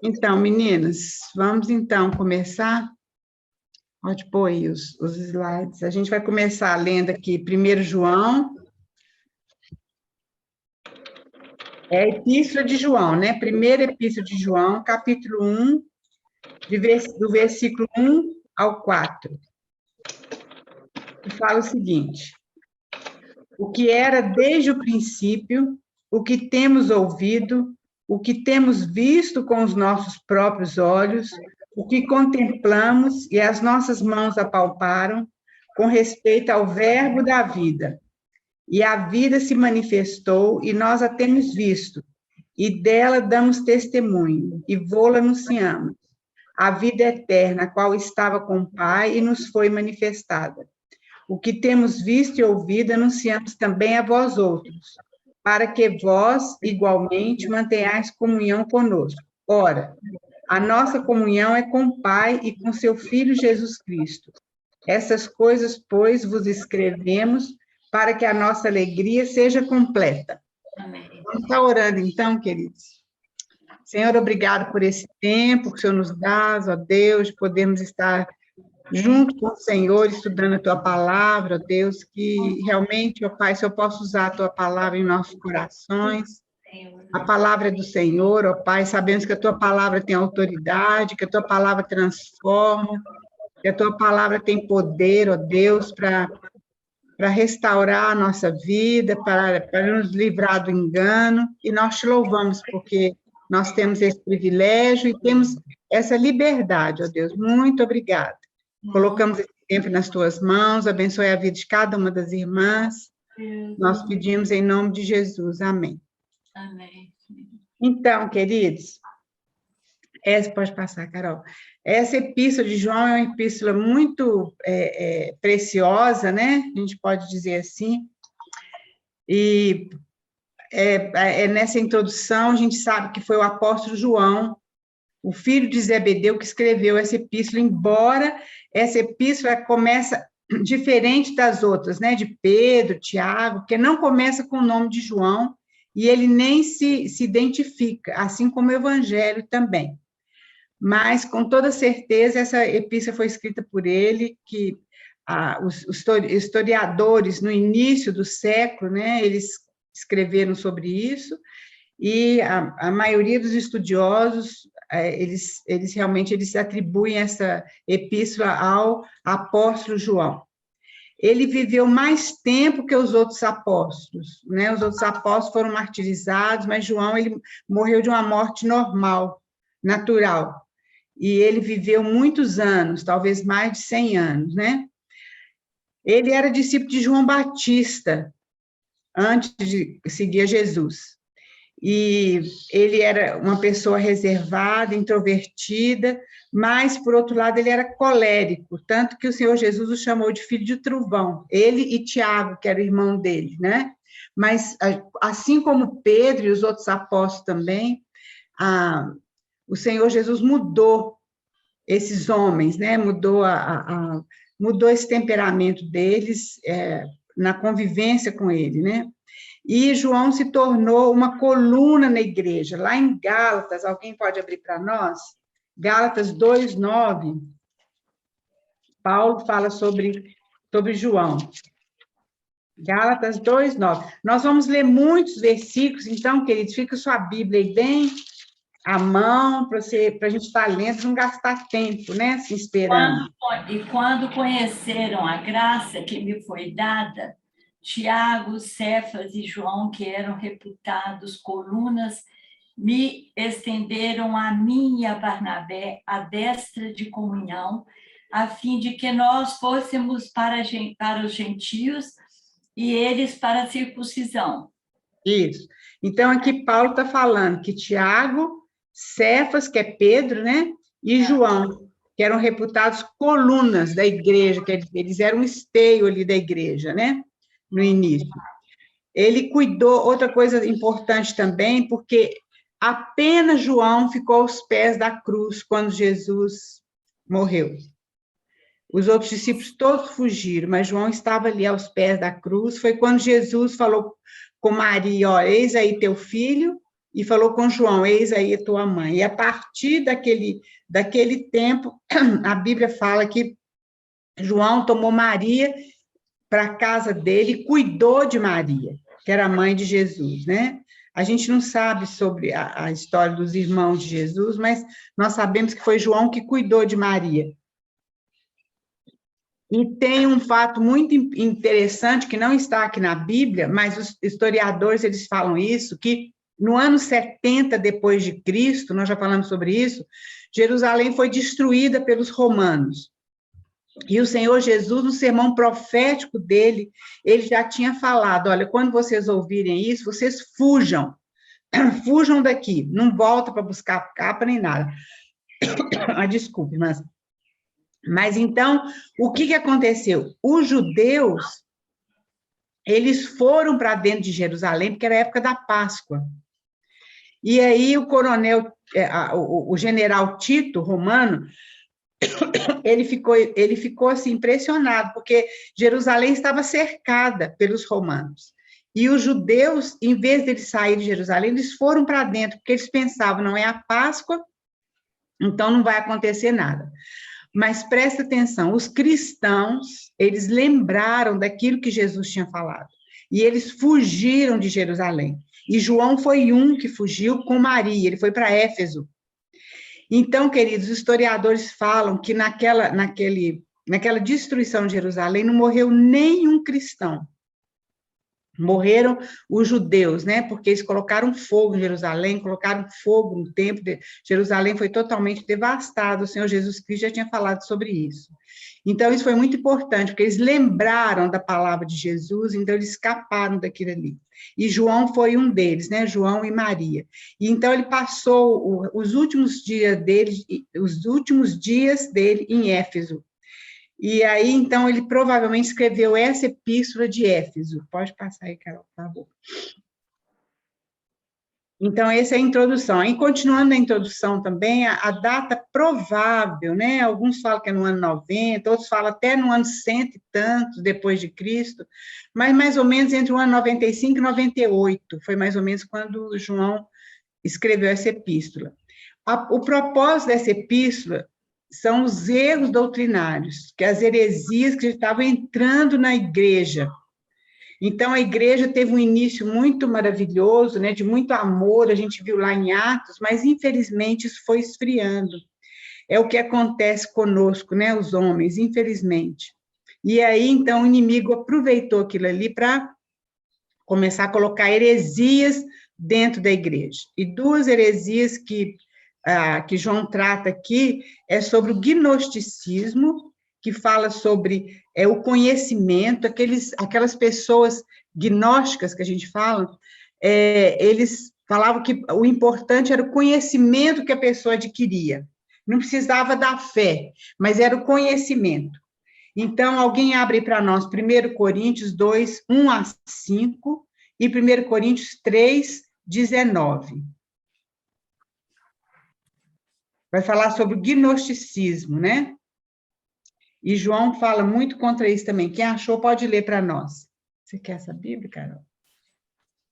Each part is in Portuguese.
Então, meninas, vamos então começar. Pode pôr aí os slides. A gente vai começar lendo aqui 1 João, é a Epístola de João, né? Primeira Epístola de João, capítulo 1, do versículo 1 ao 4. Que fala o seguinte: o que era desde o princípio, o que temos ouvido, o que temos visto com os nossos próprios olhos, o que contemplamos e as nossas mãos apalparam, com respeito ao Verbo da vida. E a vida se manifestou, e nós a temos visto, e dela damos testemunho, e vô-la anunciamos. A vida eterna, a qual estava com o Pai, e nos foi manifestada. O que temos visto e ouvido, anunciamos também a vós outros, para que vós, igualmente, mantenhais comunhão conosco. Ora, a nossa comunhão é com o Pai e com seu Filho Jesus Cristo. Essas coisas, pois, vos escrevemos para que a nossa alegria seja completa. Amém. Vamos estar orando, então, queridos. Senhor, obrigado por esse tempo que o Senhor nos dá, ó Deus, podemos estar junto com o Senhor, estudando a Tua palavra, ó Deus, que realmente, ó Pai, se eu posso usar a Tua palavra em nossos corações. A palavra é do Senhor, ó Pai, sabemos que a Tua palavra tem autoridade, que a Tua palavra transforma, que a Tua palavra tem poder, ó Deus, para restaurar a nossa vida, para nos livrar do engano, e nós te louvamos, porque nós temos esse privilégio e temos essa liberdade, ó Deus. Muito obrigada. Colocamos esse tempo nas tuas mãos, abençoe a vida de cada uma das irmãs. Nós pedimos em nome de Jesus. Amém. Amém. Então, queridos, pode passar, Carol. Essa epístola de João é uma epístola muito preciosa, né? A gente pode dizer assim. E nessa introdução, a gente sabe que foi o apóstolo João, o filho de Zebedeu, que escreveu essa epístola, embora essa epístola começa diferente das outras, né, de Pedro, Tiago, porque não começa com o nome de João, e ele nem se identifica, assim como o Evangelho também. Mas, com toda certeza, essa epístola foi escrita por ele, que os historiadores, no início do século, né, eles escreveram sobre isso, e a maioria dos estudiosos, eles realmente atribuem essa epístola ao apóstolo João. Ele viveu mais tempo que os outros apóstolos, né? Os outros apóstolos foram martirizados, mas João, ele morreu de uma morte normal, natural. E ele viveu muitos anos, talvez mais de 100 anos, né? Ele era discípulo de João Batista, antes de seguir a Jesus. E ele era uma pessoa reservada, introvertida, mas, por outro lado, ele era colérico, tanto que o Senhor Jesus o chamou de filho de trovão, ele e Tiago, que era o irmão dele, né? Mas, assim como Pedro e os outros apóstolos também, o Senhor Jesus mudou esses homens, né? Mudou esse temperamento deles na convivência com ele, né? E João se tornou uma coluna na igreja. Lá em Gálatas, alguém pode abrir para nós? Gálatas 2:9. Paulo fala sobre João. Gálatas 2:9. Nós vamos ler muitos versículos, então, queridos, fica sua Bíblia aí bem à mão, para a gente estar lendo, não gastar tempo, né, se esperando. Quando conheceram a graça que me foi dada, Tiago, Cefas e João, que eram reputados colunas, me estenderam a mim e a Barnabé a destra de comunhão, a fim de que nós fôssemos para os gentios e eles para a circuncisão. Isso. Então, aqui Paulo está falando que Tiago, Cefas, que é Pedro, né, e João, que eram reputados colunas da igreja, que eles eram um esteio ali da igreja, né, no início. Ele cuidou, outra coisa importante também, porque apenas João ficou aos pés da cruz quando Jesus morreu. Os outros discípulos todos fugiram, mas João estava ali aos pés da cruz. Foi quando Jesus falou com Maria, ó, eis aí teu filho, e falou com João, eis aí a tua mãe. E a partir daquele tempo, a Bíblia fala que João tomou Maria para a casa dele e cuidou de Maria, que era a mãe de Jesus, né? A gente não sabe sobre a história dos irmãos de Jesus, mas nós sabemos que foi João que cuidou de Maria. E tem um fato muito interessante, que não está aqui na Bíblia, mas os historiadores, eles falam isso, que no ano 70 depois de Cristo, nós já falamos sobre isso, Jerusalém foi destruída pelos romanos. E o Senhor Jesus, no sermão profético dele, ele já tinha falado, olha, quando vocês ouvirem isso, vocês fujam, fujam daqui, não volta para buscar capa nem nada. Desculpe, mas então, o que aconteceu? Os judeus, eles foram para dentro de Jerusalém, porque era a época da Páscoa. E aí o coronel, o general Tito, romano, ele ficou assim, impressionado, porque Jerusalém estava cercada pelos romanos. E os judeus, em vez de eles saírem de Jerusalém, eles foram para dentro, porque eles pensavam, não é a Páscoa, então não vai acontecer nada. Mas presta atenção, os cristãos, eles lembraram daquilo que Jesus tinha falado, e eles fugiram de Jerusalém. E João foi um que fugiu com Maria, ele foi para Éfeso. Então, queridos, os historiadores falam que naquela destruição de Jerusalém não morreu nenhum cristão. Morreram os judeus, né? Porque eles colocaram fogo em Jerusalém, colocaram fogo no templo. Jerusalém foi totalmente devastado. O Senhor Jesus Cristo já tinha falado sobre isso. Então, isso foi muito importante, porque eles lembraram da palavra de Jesus, então eles escaparam daquilo ali. E João foi um deles, né? João e Maria. E então ele passou os últimos dias dele em Éfeso. E aí, então, ele provavelmente escreveu essa epístola de Éfeso. Pode passar aí, Carol, por favor. Então, essa é a introdução. E continuando na introdução também, a data provável, né? Alguns falam que é no ano 90, outros falam até no ano 100 e tantos depois de Cristo, mas mais ou menos entre o ano 95 e 98, foi mais ou menos quando João escreveu essa epístola. O propósito dessa epístola são os erros doutrinários, que as heresias que estavam entrando na igreja. Então, a igreja teve um início muito maravilhoso, né, de muito amor, a gente viu lá em Atos, mas, infelizmente, isso foi esfriando. É o que acontece conosco, né, os homens, infelizmente. E aí, então, o inimigo aproveitou aquilo ali para começar a colocar heresias dentro da igreja. E duas heresias que João trata aqui é sobre o gnosticismo, que fala sobre o conhecimento, aquelas pessoas gnósticas que a gente fala, eles falavam que o importante era o conhecimento que a pessoa adquiria. Não precisava da fé, mas era o conhecimento. Então, alguém abre para nós 1 Coríntios 2, 1 a 5 e 1 Coríntios 3, 19. Vai falar sobre o gnosticismo, né? E João fala muito contra isso também. Quem achou pode ler para nós. Você quer essa Bíblia, Carol?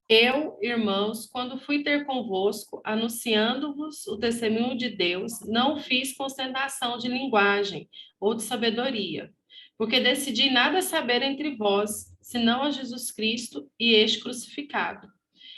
Eu, irmãos, quando fui ter convosco, anunciando-vos o testemunho de Deus, não fiz com ostentação de linguagem ou de sabedoria, porque decidi nada saber entre vós, senão a Jesus Cristo e este crucificado.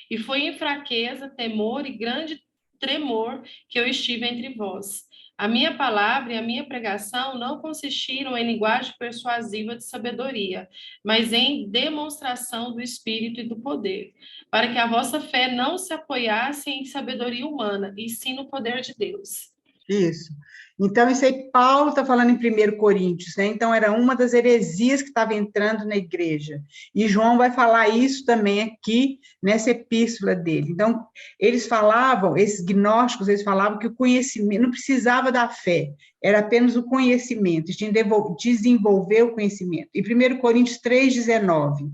E foi em fraqueza, temor e grande tremor que eu estive entre vós. A minha palavra e a minha pregação não consistiram em linguagem persuasiva de sabedoria, mas em demonstração do Espírito e do poder, para que a vossa fé não se apoiasse em sabedoria humana, e sim no poder de Deus. Isso. Então, isso aí Paulo está falando em 1 Coríntios, né? Então, era uma das heresias que estava entrando na igreja. E João vai falar isso também aqui, nessa epístola dele. Então, eles falavam, esses gnósticos, eles falavam que o conhecimento, não precisava da fé, era apenas o conhecimento, eles tinham de desenvolver o conhecimento. E 1 Coríntios 3, 19.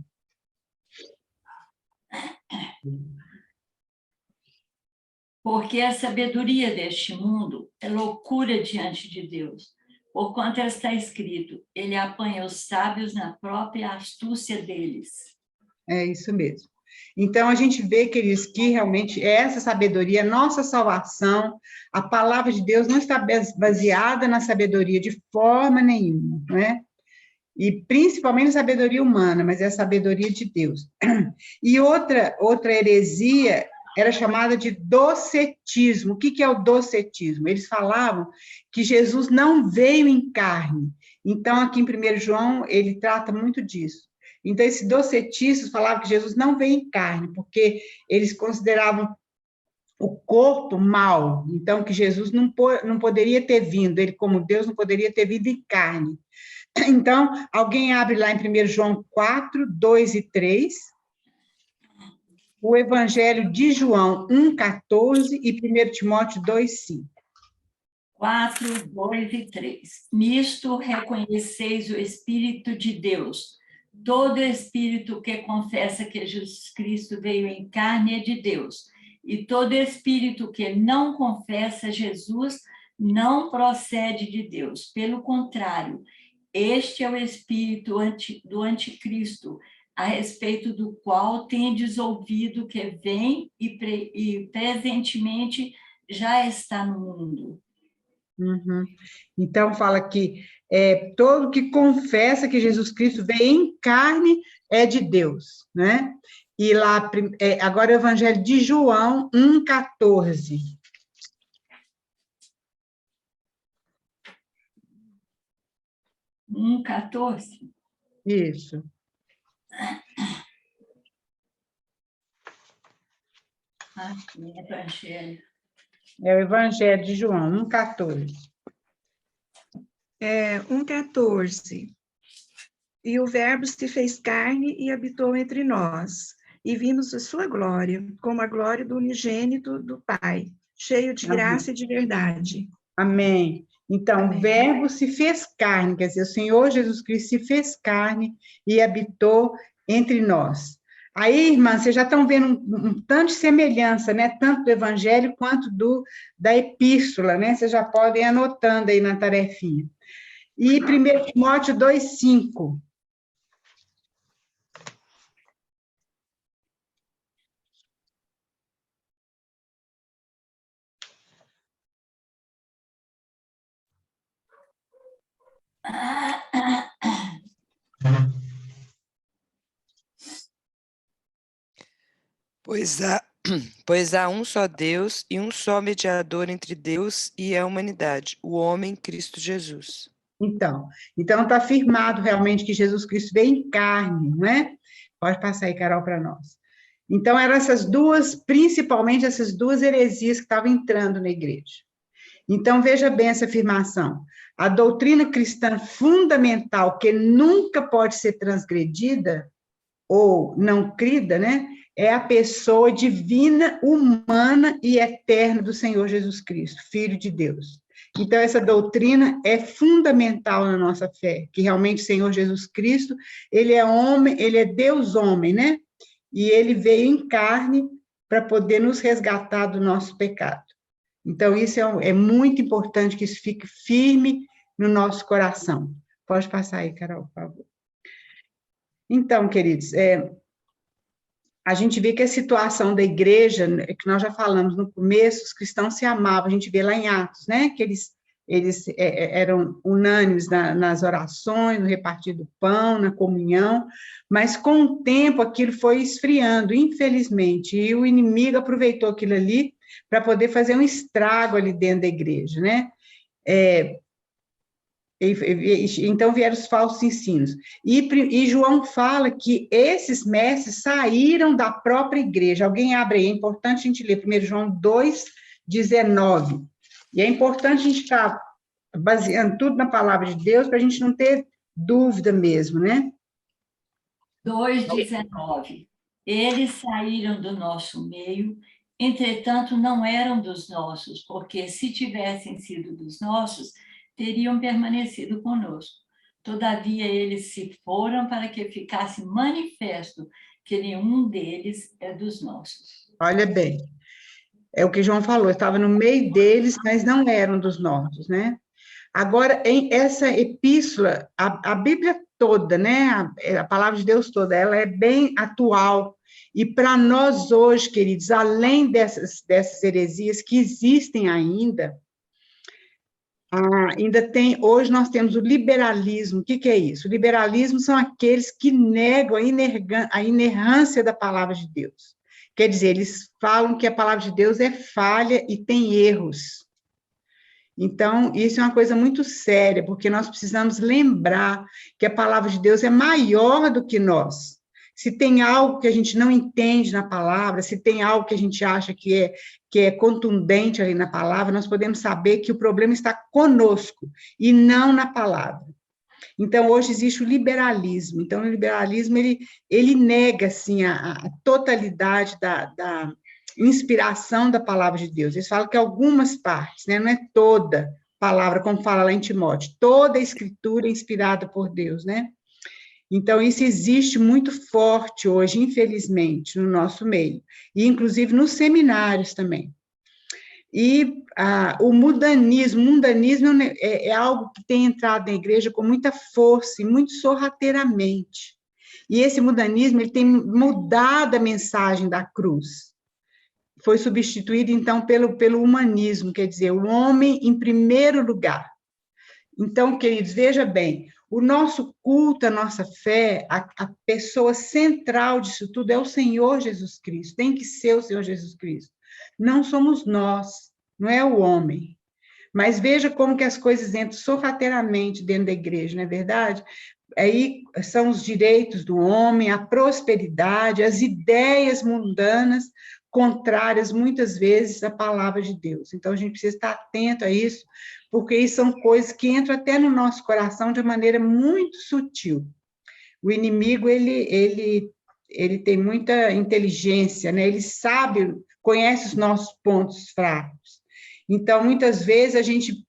Porque a sabedoria deste mundo é loucura diante de Deus, porquanto está escrito, ele apanha os sábios na própria astúcia deles. É isso mesmo. Então, a gente vê, queridos, que realmente essa sabedoria, nossa salvação, a palavra de Deus não está baseada na sabedoria de forma nenhuma, não é? E principalmente na sabedoria humana, mas é a sabedoria de Deus. E outra heresia era chamada de docetismo. O que é o docetismo? Eles falavam que Jesus não veio em carne. Então, aqui em 1 João, ele trata muito disso. Então, esse docetismo falava que Jesus não veio em carne, porque eles consideravam o corpo mal, então que Jesus não poderia ter vindo, ele como Deus não poderia ter vindo em carne. Então, alguém abre lá em 1 João 4, 2 e 3, o Evangelho de João 1, 14 e 1 Timóteo 2, 5. 4, 2 e 3. Nisto reconheceis o Espírito de Deus. Todo espírito que confessa que Jesus Cristo veio em carne é de Deus. E todo espírito que não confessa Jesus não procede de Deus. Pelo contrário, este é o espírito do anticristo, a respeito do qual tendes ouvido que vem e presentemente já está no mundo. Uhum. Então, fala que todo que confessa que Jesus Cristo veio em carne é de Deus, né? E lá, agora o Evangelho de João 1, 14. Um 14. Isso. Evangelho. É o Evangelho de João 1, 14. 1, 14. E o Verbo se fez carne e habitou entre nós, e vimos a sua glória, como a glória do unigênito do Pai, cheio de graça e de verdade. Amém. Então, Amém. O Verbo se fez carne, quer dizer, o Senhor Jesus Cristo se fez carne e habitou entre nós. Aí, irmãs, vocês já estão vendo um tanto de semelhança, né? Tanto do Evangelho quanto da Epístola, né? Vocês já podem ir anotando aí na tarefinha. E 1 Timóteo 2, 5. Pois há um só Deus e um só mediador entre Deus e a humanidade, o homem Cristo Jesus. Então está afirmado realmente que Jesus Cristo veio em carne, não é? Pode passar aí, Carol, para nós. Então, eram principalmente essas duas heresias que estavam entrando na igreja. Então, veja bem essa afirmação. A doutrina cristã fundamental, que nunca pode ser transgredida ou não crida, né? É a pessoa divina, humana e eterna do Senhor Jesus Cristo, Filho de Deus. Então, essa doutrina é fundamental na nossa fé, que realmente o Senhor Jesus Cristo, ele é homem, ele é Deus homem, né? E ele veio em carne para poder nos resgatar do nosso pecado. Então, isso é muito importante que isso fique firme no nosso coração. Pode passar aí, Carol, por favor. Então, queridos, a gente vê que a situação da igreja, que nós já falamos no começo, os cristãos se amavam, a gente vê lá em Atos, né, que eles eram unânimes nas orações, no repartir do pão, na comunhão, mas com o tempo aquilo foi esfriando, infelizmente, e o inimigo aproveitou aquilo ali para poder fazer um estrago ali dentro da igreja, né? Então vieram os falsos ensinos. E João fala que esses mestres saíram da própria igreja. Alguém abre aí, é importante a gente ler 1 João 2, 19. E é importante a gente estar baseando tudo na palavra de Deus para a gente não ter dúvida mesmo, né? 2,19. Eles saíram do nosso meio, entretanto não eram dos nossos, porque se tivessem sido dos nossos, teriam permanecido conosco. Todavia, eles se foram para que ficasse manifesto que nenhum deles é dos nossos. Olha bem, é o que João falou, estava no meio deles, mas não eram dos nossos, né? Agora, em essa epístola, a Bíblia toda, né, a palavra de Deus toda, ela é bem atual, E para nós hoje, queridos, além dessas heresias que existem ainda tem, hoje nós temos o liberalismo. O que é isso? O liberalismo são aqueles que negam a inerrância da palavra de Deus. Quer dizer, eles falam que a palavra de Deus é falha e tem erros. Então, isso é uma coisa muito séria, porque nós precisamos lembrar que a palavra de Deus é maior do que nós. Se tem algo que a gente não entende na palavra, se tem algo que a gente acha que é contundente ali na palavra, nós podemos saber que o problema está conosco e não na palavra. Então, hoje existe o liberalismo. Então, o liberalismo, ele nega, assim, a totalidade da inspiração da palavra de Deus. Eles falam que algumas partes, né, não é toda palavra, como fala lá em Timóteo, toda a escritura é inspirada por Deus, né? Então, isso existe muito forte hoje, infelizmente, no nosso meio, e inclusive nos seminários também. E o mundanismo é algo que tem entrado na igreja com muita força e muito sorrateiramente. E esse mundanismo, ele tem mudado a mensagem da cruz. Foi substituído, então, pelo humanismo, quer dizer, o homem em primeiro lugar. Então, queridos, veja bem, o nosso culto, a nossa fé, a pessoa central disso tudo é o Senhor Jesus Cristo, tem que ser o Senhor Jesus Cristo. Não somos nós, não é o homem. Mas veja como que as coisas entram sorrateiramente dentro da igreja, não é verdade? Aí são os direitos do homem, a prosperidade, as ideias mundanas, contrárias, muitas vezes, à palavra de Deus. Então, a gente precisa estar atento a isso, porque isso são coisas que entram até no nosso coração de maneira muito sutil. O inimigo, ele tem muita inteligência, né? Ele sabe, conhece os nossos pontos fracos. Então, muitas vezes, a gente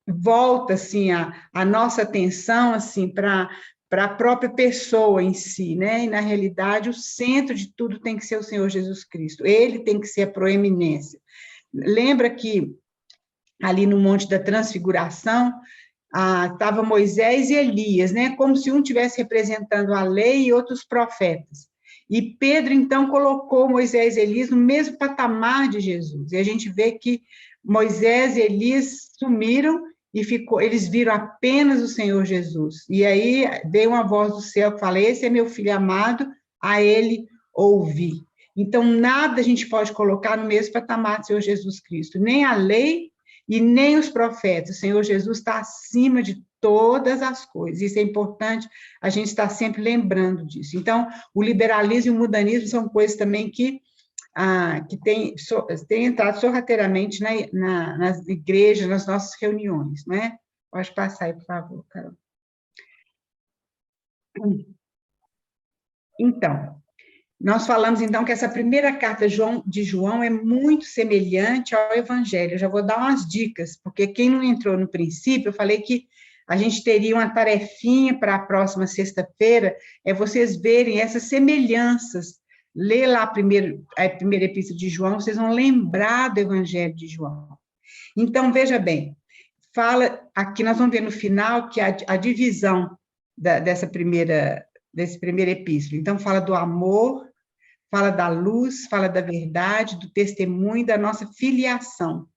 volta, assim, a nossa atenção, assim, para a própria pessoa em si, né? E, na realidade, o centro de tudo tem que ser o Senhor Jesus Cristo. Ele tem que ser a proeminência. Lembra que ali no Monte da Transfiguração, estava Moisés e Elias, né? Como se um estivesse representando a lei e outros profetas. E Pedro, então, colocou Moisés e Elias no mesmo patamar de Jesus. E a gente vê que Moisés e Elias sumiram e eles viram apenas o Senhor Jesus. E aí veio uma voz do céu que fala: esse é meu filho amado, a ele ouvi. Então, nada a gente pode colocar no mesmo patamar do Senhor Jesus Cristo, nem a lei e nem os profetas. O Senhor Jesus está acima de todas as coisas. Isso é importante, a gente está sempre lembrando disso. Então, o liberalismo e o mundanismo são coisas também que tem entrado sorrateiramente nas igrejas, nas nossas reuniões, não é? Pode passar aí, por favor, Carol. Então, nós falamos, então, que essa primeira carta de João é muito semelhante ao Evangelho. Eu já vou dar umas dicas, porque quem não entrou no princípio, eu falei que a gente teria uma tarefinha para a próxima sexta-feira, é vocês verem essas semelhanças. Lê lá a primeira epístola de João, vocês vão lembrar do Evangelho de João. Então, veja bem, fala, aqui nós vamos ver no final que a divisão desse primeira epístola. Então, fala do amor, fala da luz, fala da verdade, do testemunho, da nossa filiação.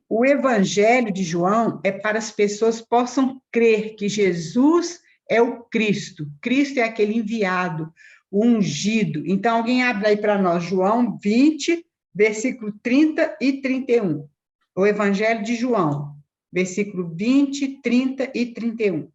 O Evangelho de João é para as pessoas que possam crer que Jesus é o Cristo. Cristo é aquele enviado, o ungido. Então, alguém abre aí para nós, João 20, versículo 30 e 31. O Evangelho de João, versículo 20, 30 e 31.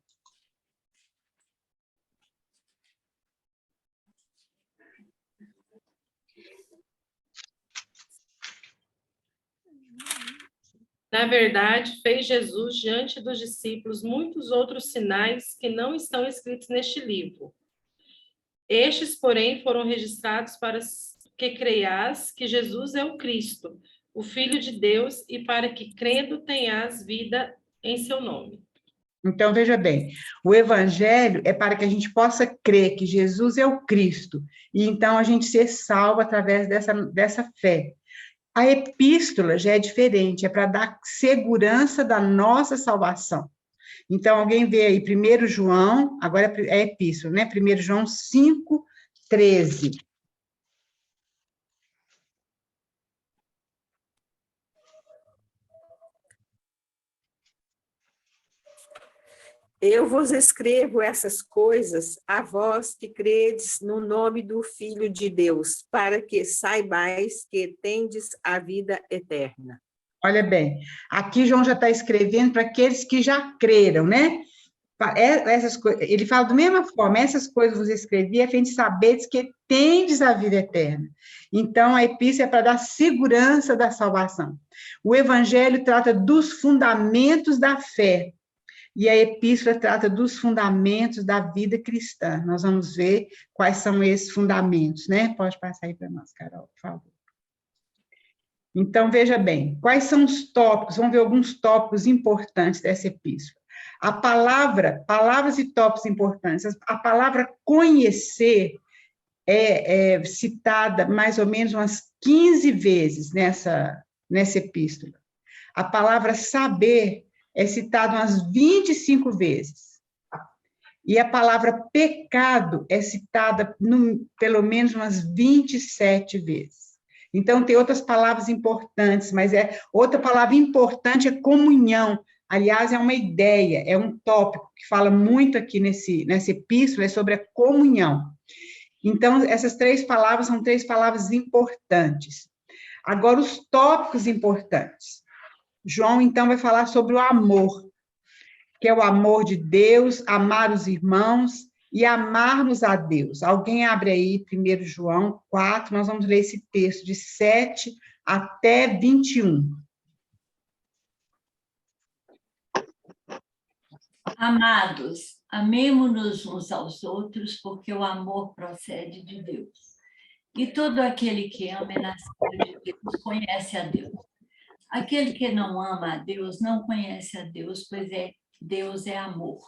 Na verdade, fez Jesus diante dos discípulos muitos outros sinais que não estão escritos neste livro. Estes, porém, foram registrados para que creias que Jesus é o Cristo, o Filho de Deus, e para que, crendo, tenhas vida em seu nome. Então, veja bem, o Evangelho é para que a gente possa crer que Jesus é o Cristo, e então a gente ser salvo através dessa fé. A epístola já é diferente, é para dar segurança da nossa salvação. Então, alguém vê aí, 1 João, agora é epístola, né? 1 João 5, 13. Eu vos escrevo essas coisas a vós que credes no nome do Filho de Deus, para que saibais que tendes a vida eterna. Olha bem, aqui João já está escrevendo para aqueles que já creram, né? Ele fala da mesma forma, essas coisas vos escrevi a fim de saberes que tendes a vida eterna. Então, a epístola é para dar segurança da salvação. O evangelho trata dos fundamentos da fé, e a epístola trata dos fundamentos da vida cristã. Nós vamos ver quais são esses fundamentos, né? Pode passar aí para nós, Carol, por favor. Então, veja bem, quais são os tópicos? Vamos ver alguns tópicos importantes dessa epístola. A palavras e tópicos importantes. A palavra conhecer é citada mais ou menos umas 15 vezes nessa epístola. A palavra saber é citada umas 25 vezes. E a palavra pecado é citada pelo menos umas 27 vezes. Então, tem outras palavras importantes, mas outra palavra importante é comunhão. Aliás, é uma ideia, é um tópico que fala muito aqui nessa epístola, é sobre a comunhão. Então, essas 3 palavras são 3 palavras importantes. Agora, os tópicos importantes. João, então, vai falar sobre o amor, que é o amor de Deus, amar os irmãos e amarmos a Deus. Alguém abre aí 1 João 4, nós vamos ler esse texto de 7 até 21. Amados, amemo-nos uns aos outros, porque o amor procede de Deus. E todo aquele que ama é nascido de Deus, conhece a Deus. Aquele que não ama a Deus não conhece a Deus, pois Deus é amor.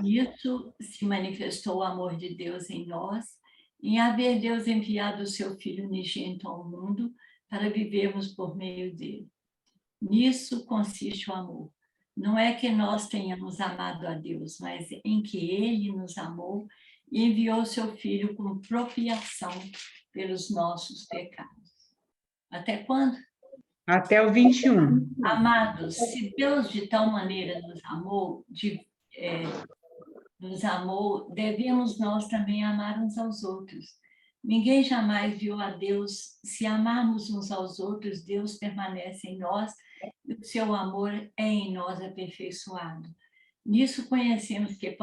Nisso se manifestou o amor de Deus em nós, em haver Deus enviado o seu Filho unigênito ao mundo para vivermos por meio dele. Nisso consiste o amor. Não é que nós tenhamos amado a Deus, mas em que ele nos amou e enviou seu Filho como propiação pelos nossos pecados. Até quando? Até o 21. Amados, se Deus de tal maneira nos amou, devemos nós também amar uns aos outros. Ninguém jamais viu a Deus. Se amarmos uns aos outros, Deus permanece em nós e o seu amor é em nós aperfeiçoado. Nisso conhecemos que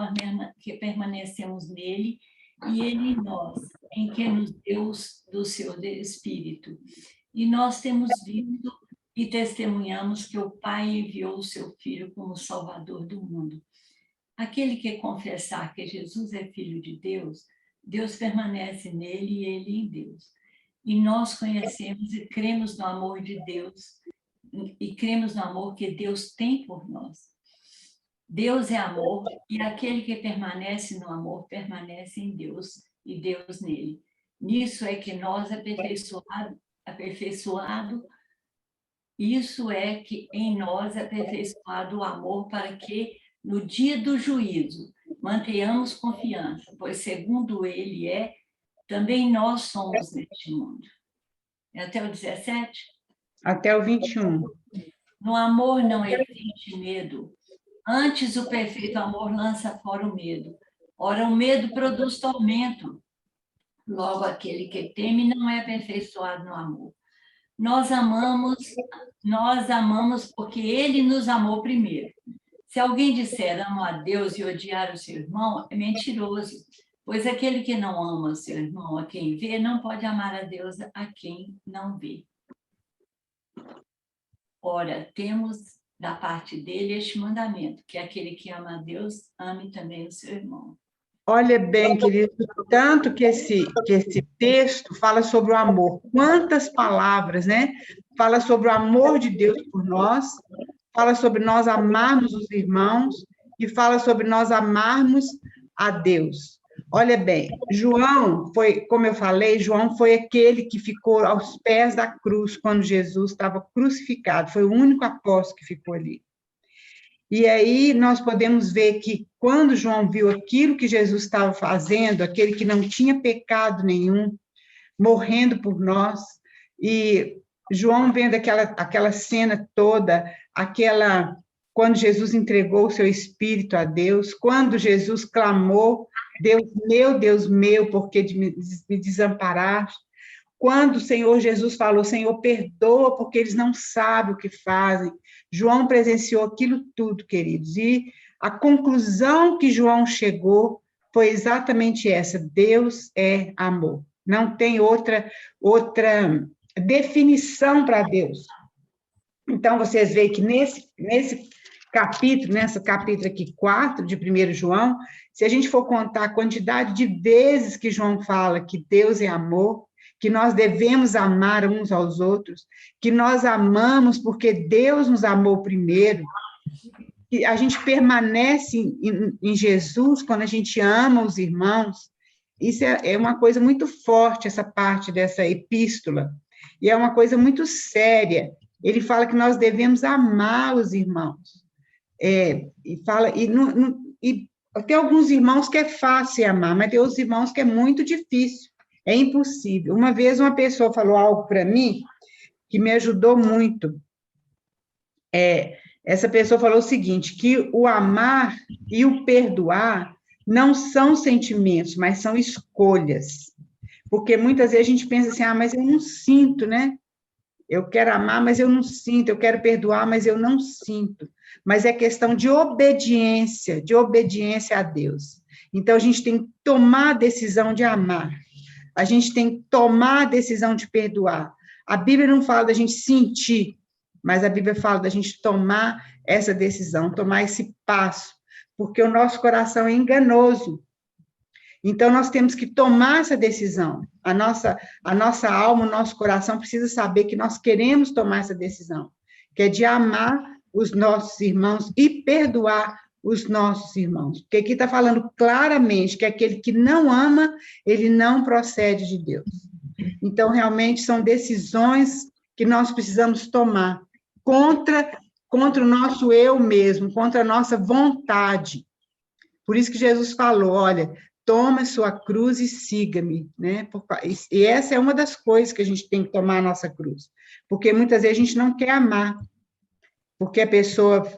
permanecemos nele e ele em nós, em que nos deu do seu Espírito. E nós temos visto e testemunhamos que o Pai enviou o seu Filho como Salvador do mundo. Aquele que confessar que Jesus é Filho de Deus, Deus permanece nele e ele em Deus. E nós conhecemos e cremos no amor de Deus, e cremos no amor que Deus tem por nós. Deus é amor, e aquele que permanece no amor permanece em Deus, e Deus nele. Nisso é que nós, isso é que em nós é aperfeiçoado o amor, para que, no dia do juízo, mantenhamos confiança, pois segundo ele também nós somos neste mundo. Até o 17? Até o 21. No amor não existe medo. Antes, o perfeito amor lança fora o medo. Ora, o medo produz tormento. Logo, aquele que teme não é aperfeiçoado no amor. Nós amamos porque ele nos amou primeiro. Se alguém disser amo a Deus e odiar o seu irmão, é mentiroso, pois aquele que não ama o seu irmão, a quem vê, não pode amar a Deus a quem não vê. Ora, temos da parte dele este mandamento, que aquele que ama a Deus, ame também o seu irmão. Olha bem, querido, tanto que esse texto fala sobre o amor. Quantas palavras, né? Fala sobre o amor de Deus por nós, fala sobre nós amarmos os irmãos e fala sobre nós amarmos a Deus. Olha bem, João foi, como eu falei, João foi aquele que ficou aos pés da cruz quando Jesus estava crucificado, foi o único apóstolo que ficou ali. E aí nós podemos ver que quando João viu aquilo que Jesus estava fazendo, aquele que não tinha pecado nenhum, morrendo por nós, e João vendo aquela cena toda, aquela quando Jesus entregou o seu espírito a Deus, quando Jesus clamou, Deus meu, por que me desamparaste? Quando o Senhor Jesus falou, Senhor, perdoa, porque eles não sabem o que fazem. João presenciou aquilo tudo, queridos, e a conclusão que João chegou foi exatamente essa: Deus é amor. Não tem outra definição para Deus. Então, vocês veem que nesse capítulo, nessa capítulo aqui 4 de 1 João, se a gente for contar a quantidade de vezes que João fala que Deus é amor, que nós devemos amar uns aos outros, que nós amamos porque Deus nos amou primeiro, que a gente permanece em Jesus quando a gente ama os irmãos. Isso é uma coisa muito forte, essa parte dessa epístola, e é uma coisa muito séria. Ele fala que nós devemos amar os irmãos. E tem alguns irmãos que é fácil amar, mas tem outros irmãos que é muito difícil, é impossível. Uma vez uma pessoa falou algo para mim que me ajudou muito. Essa pessoa falou o seguinte, que o amar e o perdoar não são sentimentos, mas são escolhas. Porque muitas vezes a gente pensa assim, mas eu não sinto, né? Eu quero amar, mas eu não sinto. Eu quero perdoar, mas eu não sinto. Mas é questão de obediência a Deus. Então, a gente tem que tomar a decisão de amar. A gente tem que tomar a decisão de perdoar. A Bíblia não fala da gente sentir, mas a Bíblia fala da gente tomar essa decisão, tomar esse passo, porque o nosso coração é enganoso. Então, nós temos que tomar essa decisão. A nossa alma, o nosso coração precisa saber que nós queremos tomar essa decisão, que é de amar os nossos irmãos e perdoar os nossos irmãos. Porque aqui está falando claramente que aquele que não ama, ele não procede de Deus. Então, realmente, são decisões que nós precisamos tomar contra o nosso eu mesmo, contra a nossa vontade. Por isso que Jesus falou, olha, toma a sua cruz e siga-me, né? E essa é uma das coisas que a gente tem que tomar a nossa cruz, porque muitas vezes a gente não quer amar, porque a pessoa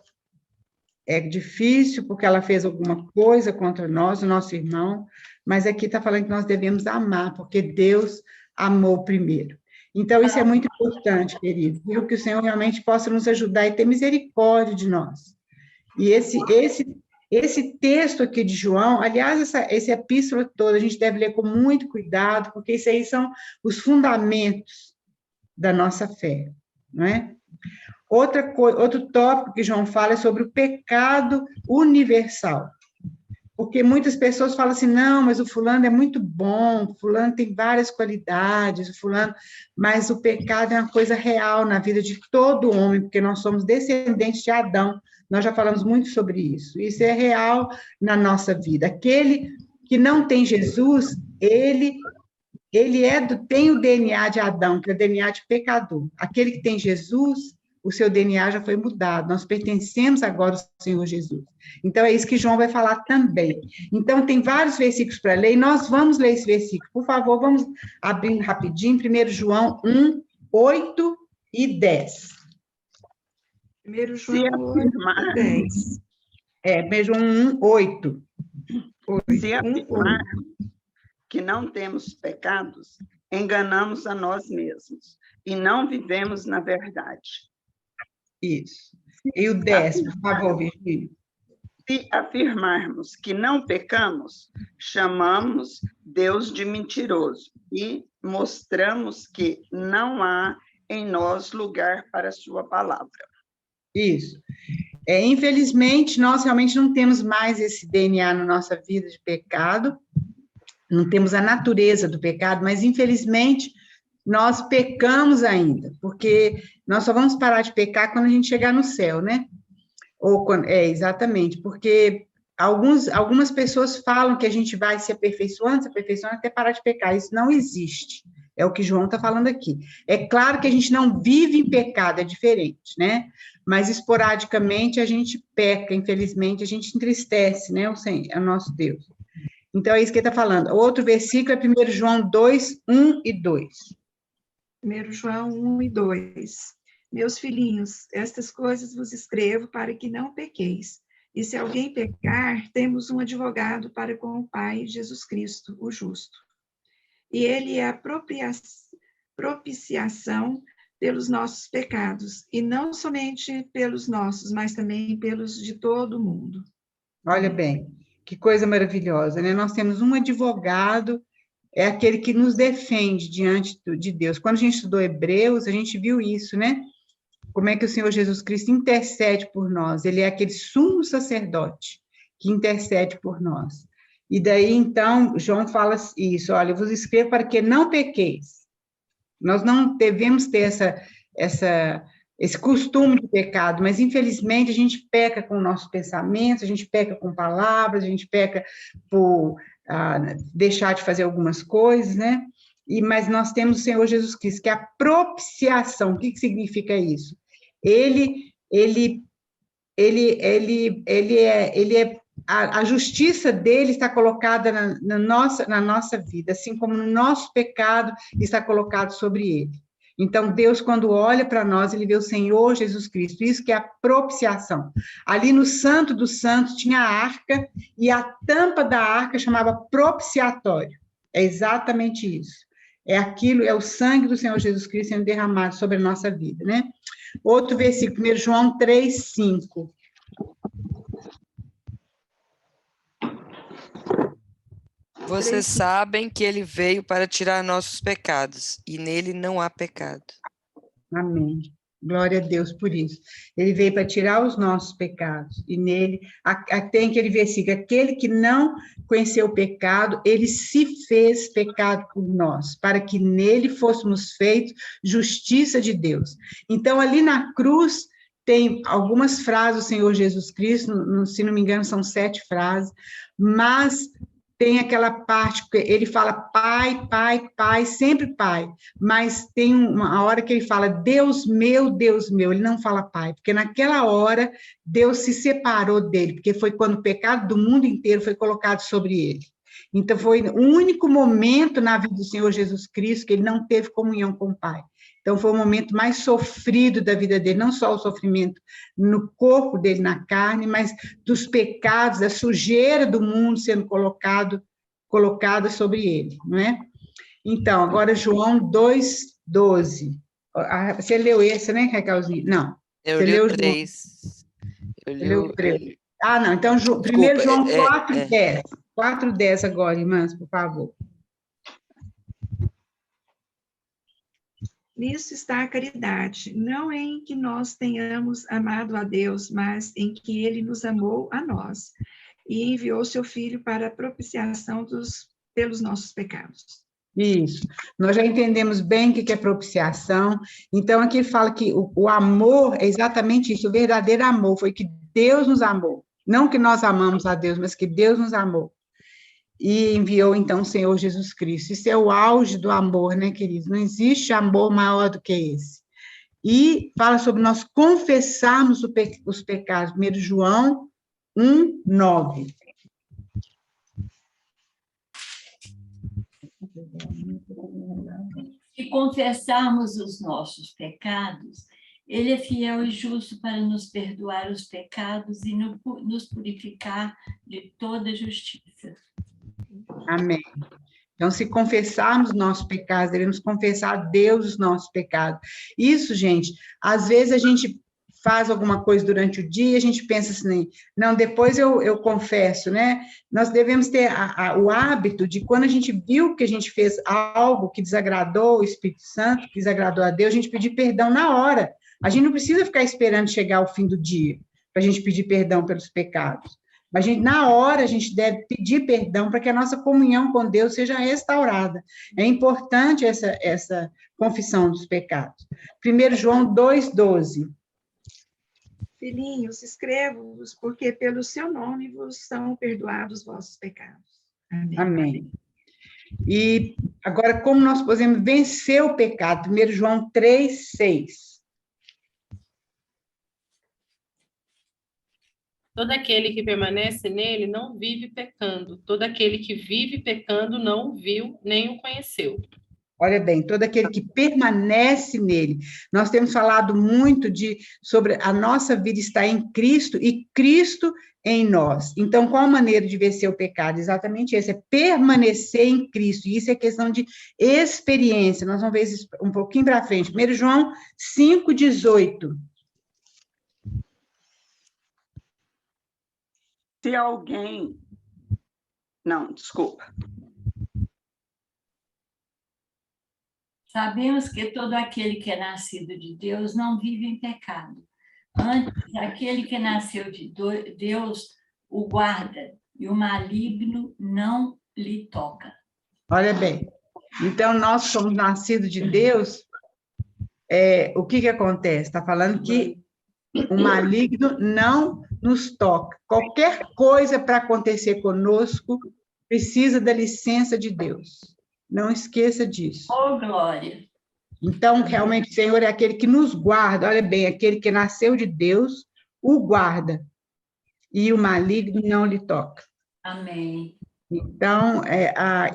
é difícil, porque ela fez alguma coisa contra nós, o nosso irmão, mas aqui está falando que nós devemos amar, porque Deus amou primeiro. Então, isso é muito importante, querido, viu? Que o Senhor realmente possa nos ajudar e ter misericórdia de nós. E esse texto aqui de João, aliás, essa epístola toda, a gente deve ler com muito cuidado, porque isso aí são os fundamentos da nossa fé, não é? Outro tópico que João fala é sobre o pecado universal. Porque muitas pessoas falam assim, não, mas o fulano é muito bom, o fulano tem várias qualidades, mas o pecado é uma coisa real na vida de todo homem, porque nós somos descendentes de Adão. Nós já falamos muito sobre isso. Isso é real na nossa vida. Aquele que não tem Jesus, ele tem o DNA de Adão, que é o DNA de pecador. Aquele que tem Jesus, o seu DNA já foi mudado. Nós pertencemos agora ao Senhor Jesus. Então, é isso que João vai falar também. Então, tem vários versículos para ler, e nós vamos ler esse versículo. Por favor, vamos abrir rapidinho. 1 João 1, 8 e 10. 1 João 8, 10. 1 João 1, 8. Se afirmar que não temos pecados, enganamos a nós mesmos e não vivemos na verdade. Isso. E o 10, por favor, Virgínia. Se afirmarmos que não pecamos, chamamos Deus de mentiroso e mostramos que não há em nós lugar para a sua palavra. Isso. Infelizmente, nós realmente não temos mais esse DNA na nossa vida de pecado, não temos a natureza do pecado, mas, infelizmente, nós pecamos ainda, porque nós só vamos parar de pecar quando a gente chegar no céu, né? Exatamente, porque algumas pessoas falam que a gente vai se aperfeiçoando até parar de pecar. Isso não existe. É o que João está falando aqui. É claro que a gente não vive em pecado, é diferente, né? Mas, esporadicamente, a gente peca, infelizmente, a gente entristece, né? O nosso Deus. Então, é isso que ele está falando. Outro versículo é 1 João 2, 1 e 2. 1 João 1 e 2. Meus filhinhos, estas coisas vos escrevo para que não pequeis. E se alguém pecar, temos um advogado para com o Pai, Jesus Cristo, o justo. E ele é a propiciação pelos nossos pecados, e não somente pelos nossos, mas também pelos de todo o mundo. Olha bem, que coisa maravilhosa, né? Nós temos um advogado, é aquele que nos defende diante de Deus. Quando a gente estudou Hebreus, a gente viu isso, né? Como é que o Senhor Jesus Cristo intercede por nós. Ele é aquele sumo sacerdote que intercede por nós. E daí, então, João fala isso, olha, eu vos escrevo para que não pequeis. Nós não devemos ter esse costume de pecado, mas, infelizmente, a gente peca com nossos pensamentos, a gente peca com palavras, a gente peca por deixar de fazer algumas coisas, né? Mas nós temos o Senhor Jesus Cristo, que é a propiciação. O que significa isso? A justiça dele está colocada na nossa vida, assim como no nosso pecado está colocado sobre ele. Então, Deus, quando olha para nós, ele vê o Senhor Jesus Cristo, isso que é a propiciação. Ali no Santo dos Santos tinha a arca, e a tampa da arca chamava propiciatório. É exatamente isso. É aquilo, é o sangue do Senhor Jesus Cristo sendo derramado sobre a nossa vida, né? Outro versículo, 1 João 3:5. Vocês sabem que ele veio para tirar nossos pecados, e nele não há pecado. Amém. Glória a Deus por isso. Ele veio para tirar os nossos pecados, e nele, tem aquele versículo, aquele que não conheceu o pecado, ele se fez pecado por nós, para que nele fôssemos feitos justiça de Deus. Então, ali na cruz, tem algumas frases do Senhor Jesus Cristo, se não me engano, são 7 frases, mas tem aquela parte que ele fala Pai, Pai, Pai, sempre Pai, mas tem uma hora que ele fala Deus meu, ele não fala Pai, porque naquela hora Deus se separou dele, porque foi quando o pecado do mundo inteiro foi colocado sobre ele. Então foi o único momento na vida do Senhor Jesus Cristo que ele não teve comunhão com o Pai. Então, foi o momento mais sofrido da vida dele, não só o sofrimento no corpo dele, na carne, mas dos pecados, da sujeira do mundo sendo colocada sobre ele, não é? Então, agora, João 2:12. Você leu esse, né, Raquelzinha? Não. Eu Você li leu o 3. Leu 3. Ah, não, então, primeiro João 4:10. 4:10 agora, irmãs, por favor. Nisso está a caridade, não em que nós tenhamos amado a Deus, mas em que ele nos amou a nós e enviou seu Filho para a propiciação pelos nossos pecados. Isso, nós já entendemos bem o que é propiciação. Então, aqui fala que o amor é exatamente isso, o verdadeiro amor foi que Deus nos amou, não que nós amamos a Deus, mas que Deus nos amou. E enviou, então, o Senhor Jesus Cristo. Isso é o auge do amor, né, queridos? Não existe amor maior do que esse. E fala sobre nós confessarmos os pecados. 1 João 1:9. Se confessarmos os nossos pecados, ele é fiel e justo para nos perdoar os pecados e nos purificar de toda justiça. Amém. Então, se confessarmos nossos pecados, devemos confessar a Deus os nossos pecados. Isso, gente, às vezes a gente faz alguma coisa durante o dia, a gente pensa assim, não, depois eu confesso, né? Nós devemos ter o hábito de, quando a gente viu que a gente fez algo que desagradou o Espírito Santo, que desagradou a Deus, a gente pedir perdão na hora. A gente não precisa ficar esperando chegar ao fim do dia para a gente pedir perdão pelos pecados. Mas, na hora, a gente deve pedir perdão para que a nossa comunhão com Deus seja restaurada. É importante essa confissão dos pecados. 1 João 2:12. Filhinhos, escrevo-vos, porque pelo seu nome vos são perdoados os vossos pecados. Amém. Amém. E agora, como nós podemos vencer o pecado? 1 João 3:6. Todo aquele que permanece nele não vive pecando. Todo aquele que vive pecando não o viu, nem o conheceu. Olha bem, todo aquele que permanece nele. Nós temos falado muito sobre a nossa vida estar em Cristo e Cristo em nós. Então, qual a maneira de vencer o pecado? Exatamente essa, é permanecer em Cristo. E isso é questão de experiência. Nós vamos ver isso um pouquinho para frente. 1 João 5,18. Se alguém... Não, desculpa. Sabemos que todo aquele que é nascido de Deus não vive em pecado. Antes, aquele que nasceu de Deus o guarda, e o maligno não lhe toca. Olha bem, então nós somos nascidos de Deus, o que acontece? Está falando que o maligno não nos toca. Qualquer coisa para acontecer conosco precisa da licença de Deus. Não esqueça disso. Oh, glória! Então, realmente, o Senhor é aquele que nos guarda. Olha bem, aquele que nasceu de Deus, o guarda. E o maligno não lhe toca. Amém. Então,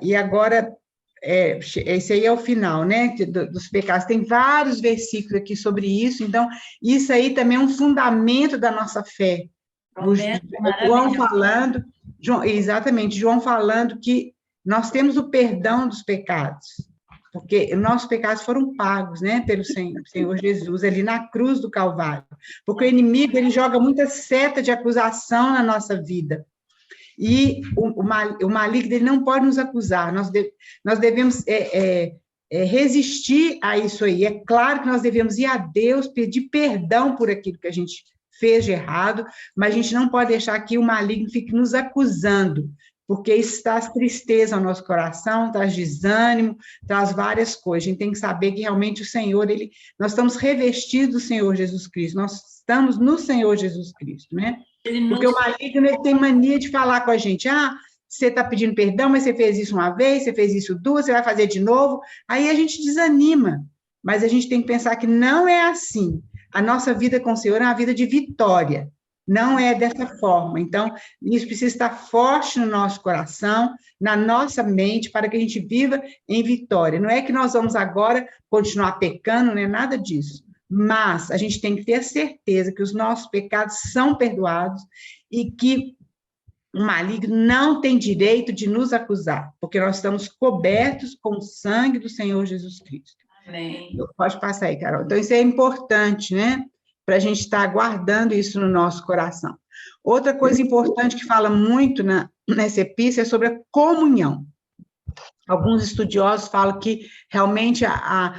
e agora, esse aí é o final, né, dos pecados. Tem vários versículos aqui sobre isso. Então, isso aí também é um fundamento da nossa fé. João falando, exatamente, João falando que nós temos o perdão dos pecados, porque nossos pecados foram pagos, né, pelo Senhor Jesus, ali na cruz do Calvário, porque o inimigo, ele joga muita seta de acusação na nossa vida, e o maligno, ele não pode nos acusar, nós devemos resistir a isso aí. É claro que nós devemos ir a Deus, pedir perdão por aquilo que a gente fez de errado, mas a gente não pode deixar que o maligno fique nos acusando, porque isso traz tristeza ao nosso coração, traz desânimo, traz várias coisas. A gente tem que saber que realmente o Senhor, nós estamos revestidos do Senhor Jesus Cristo, nós estamos no Senhor Jesus Cristo, né? Porque o maligno, ele tem mania de falar com a gente, você está pedindo perdão, mas você fez isso uma vez, você fez isso duas, você vai fazer de novo, aí a gente desanima, mas a gente tem que pensar que não é assim. A nossa vida com o Senhor é uma vida de vitória, não é dessa forma. Então, isso precisa estar forte no nosso coração, na nossa mente, para que a gente viva em vitória. Não é que nós vamos agora continuar pecando, não é nada disso. Mas a gente tem que ter a certeza que os nossos pecados são perdoados e que o maligno não tem direito de nos acusar, porque nós estamos cobertos com o sangue do Senhor Jesus Cristo. Amém. Pode passar aí, Carol. Então, isso é importante, né? Para a gente estar guardando isso no nosso coração. Outra coisa importante que fala muito nessa epístola é sobre a comunhão. Alguns estudiosos falam que realmente a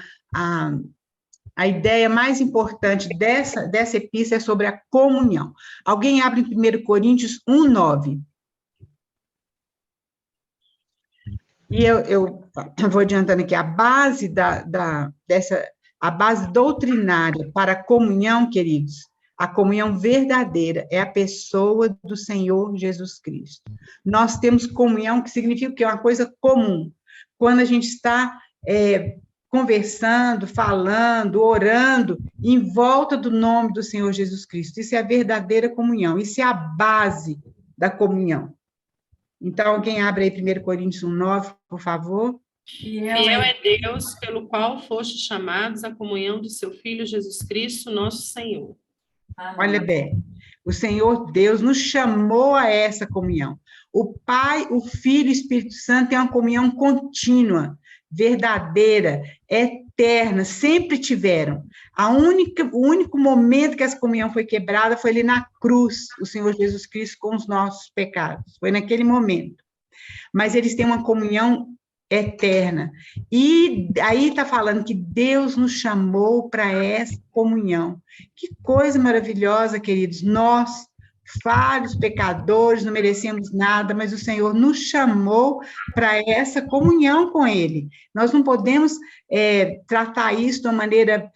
ideia mais importante dessa epístola é sobre a comunhão. Alguém abre em 1 Coríntios 1:9. E eu vou adiantando aqui, a base a base doutrinária para a comunhão, queridos, a comunhão verdadeira é a pessoa do Senhor Jesus Cristo. Nós temos comunhão, que significa que é uma coisa comum. Quando a gente está conversando, falando, orando, em volta do nome do Senhor Jesus Cristo. Isso é a verdadeira comunhão, isso é a base da comunhão. Então, alguém abre aí 1 Coríntios 1:9, por favor. Fiel é Deus, pelo qual fostes chamados à comunhão do seu Filho Jesus Cristo, nosso Senhor. Amém. Olha bem, o Senhor Deus nos chamou a essa comunhão. O Pai, o Filho e o Espírito Santo têm uma comunhão contínua, verdadeira, eterna, sempre tiveram. O único momento que essa comunhão foi quebrada foi ali na cruz, o Senhor Jesus Cristo com os nossos pecados. Foi naquele momento. Mas eles têm uma comunhão eterna. E aí está falando que Deus nos chamou para essa comunhão. Que coisa maravilhosa, queridos. Nós, falhos, pecadores, não merecemos nada, mas o Senhor nos chamou para essa comunhão com Ele. Nós não podemos tratar isso de uma maneira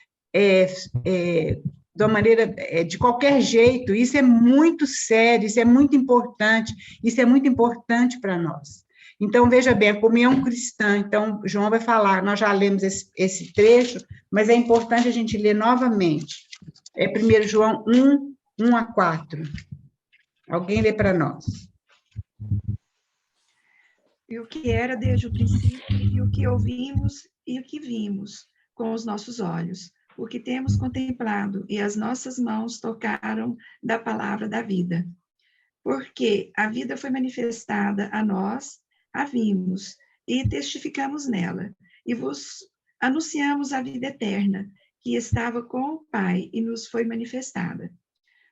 de qualquer jeito. Isso é muito sério, isso é muito importante para nós. Então, veja bem, a comunhão cristã, então, João vai falar, nós já lemos esse trecho, mas é importante a gente ler novamente. É 1 João 1:4. Alguém lê para nós. E o que era desde o princípio, e o que ouvimos, e o que vimos com os nossos olhos, o que temos contemplado e as nossas mãos tocaram da palavra da vida. Porque a vida foi manifestada a nós, a vimos e testificamos nela, e vos anunciamos a vida eterna, que estava com o Pai e nos foi manifestada.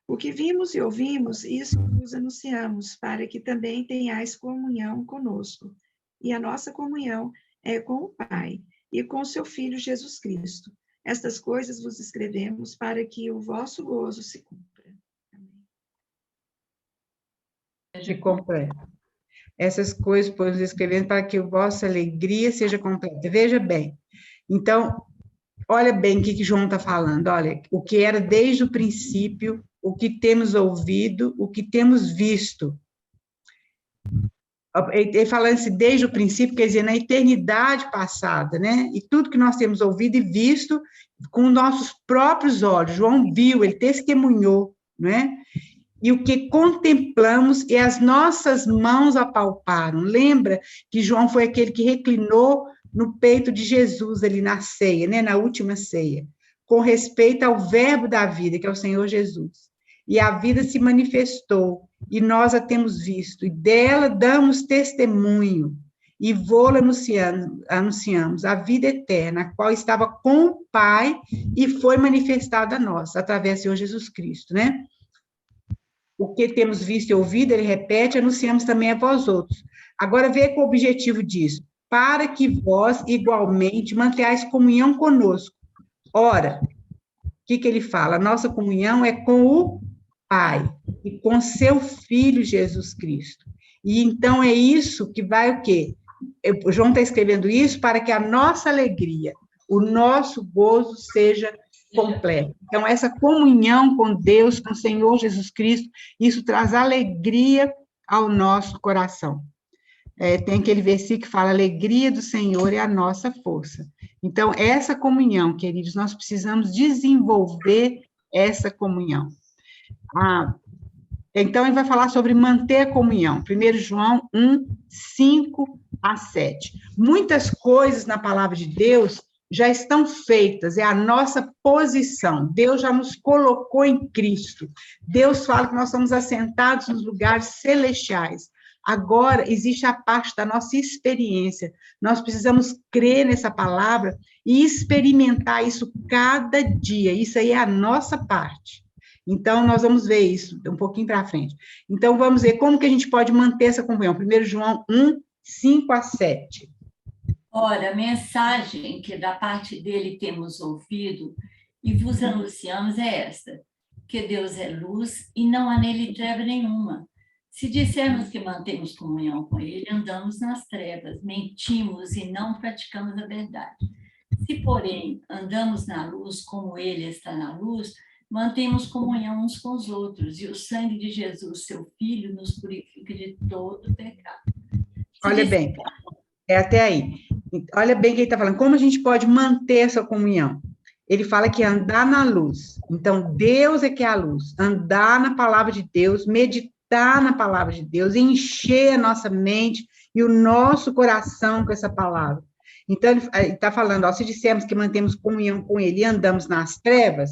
O que vimos e ouvimos, isso vos anunciamos, para que também tenhais comunhão conosco. E a nossa comunhão é com o Pai e com o seu Filho Jesus Cristo. Estas coisas vos escrevemos para que o vosso gozo se cumpra. Se completa. Essas coisas podemos escrever para que a vossa alegria seja completa. Veja bem. Então, olha bem o que João está falando. Olha, o que era desde o princípio, o que temos ouvido, o que temos visto. Ele falando assim, desde o princípio, quer dizer, na eternidade passada, né? E tudo que nós temos ouvido e visto com nossos próprios olhos. João viu, ele testemunhou, não é? E o que contemplamos e as nossas mãos apalparam. Lembra que João foi aquele que reclinou no peito de Jesus ali na ceia, né? Na última ceia, com respeito ao verbo da vida, que é o Senhor Jesus. E a vida se manifestou, e nós a temos visto, e dela damos testemunho, e vô-la anunciamos, a vida eterna, a qual estava com o Pai, e foi manifestada a nós, através do Senhor Jesus Cristo, né? O que temos visto e ouvido, ele repete, anunciamos também a vós outros. Agora, vê qual o objetivo disso, para que vós, igualmente, mantenhais comunhão conosco. Ora, o que ele fala? A nossa comunhão é com o Pai e com seu Filho Jesus Cristo. E então é isso que vai o quê? O João está escrevendo isso para que a nossa alegria, o nosso gozo seja completo. Então, essa comunhão com Deus, com o Senhor Jesus Cristo, isso traz alegria ao nosso coração. Tem aquele versículo que fala, alegria do Senhor é a nossa força. Então, essa comunhão, queridos, nós precisamos desenvolver essa comunhão. Então, ele vai falar sobre manter a comunhão. 1 João 1, 5 a 7. Muitas coisas na palavra de Deus já estão feitas, é a nossa posição. Deus já nos colocou em Cristo. Deus fala que nós somos assentados nos lugares celestiais. Agora, existe a parte da nossa experiência. Nós precisamos crer nessa palavra e experimentar isso cada dia. Isso aí é a nossa parte. Então, nós vamos ver isso um pouquinho para frente. Então, vamos ver como que a gente pode manter essa comunhão. 1 João 1, 5 a 7. Ora, a mensagem que da parte dele temos ouvido e vos anunciamos é esta, que Deus é luz e não há nele treva nenhuma. Se dissermos que mantemos comunhão com ele, andamos nas trevas, mentimos e não praticamos a verdade. Se, porém, andamos na luz como ele está na luz, mantemos comunhão uns com os outros, e o sangue de Jesus, seu Filho, nos purifica de todo pecado. Olha bem, até aí. Olha bem o que ele está falando. Como a gente pode manter essa comunhão? Ele fala que andar na luz. Então, Deus é que é a luz. Andar na palavra de Deus, meditar na palavra de Deus, encher a nossa mente e o nosso coração com essa palavra. Então, ele está falando, se dissermos que mantemos comunhão com ele e andamos nas trevas,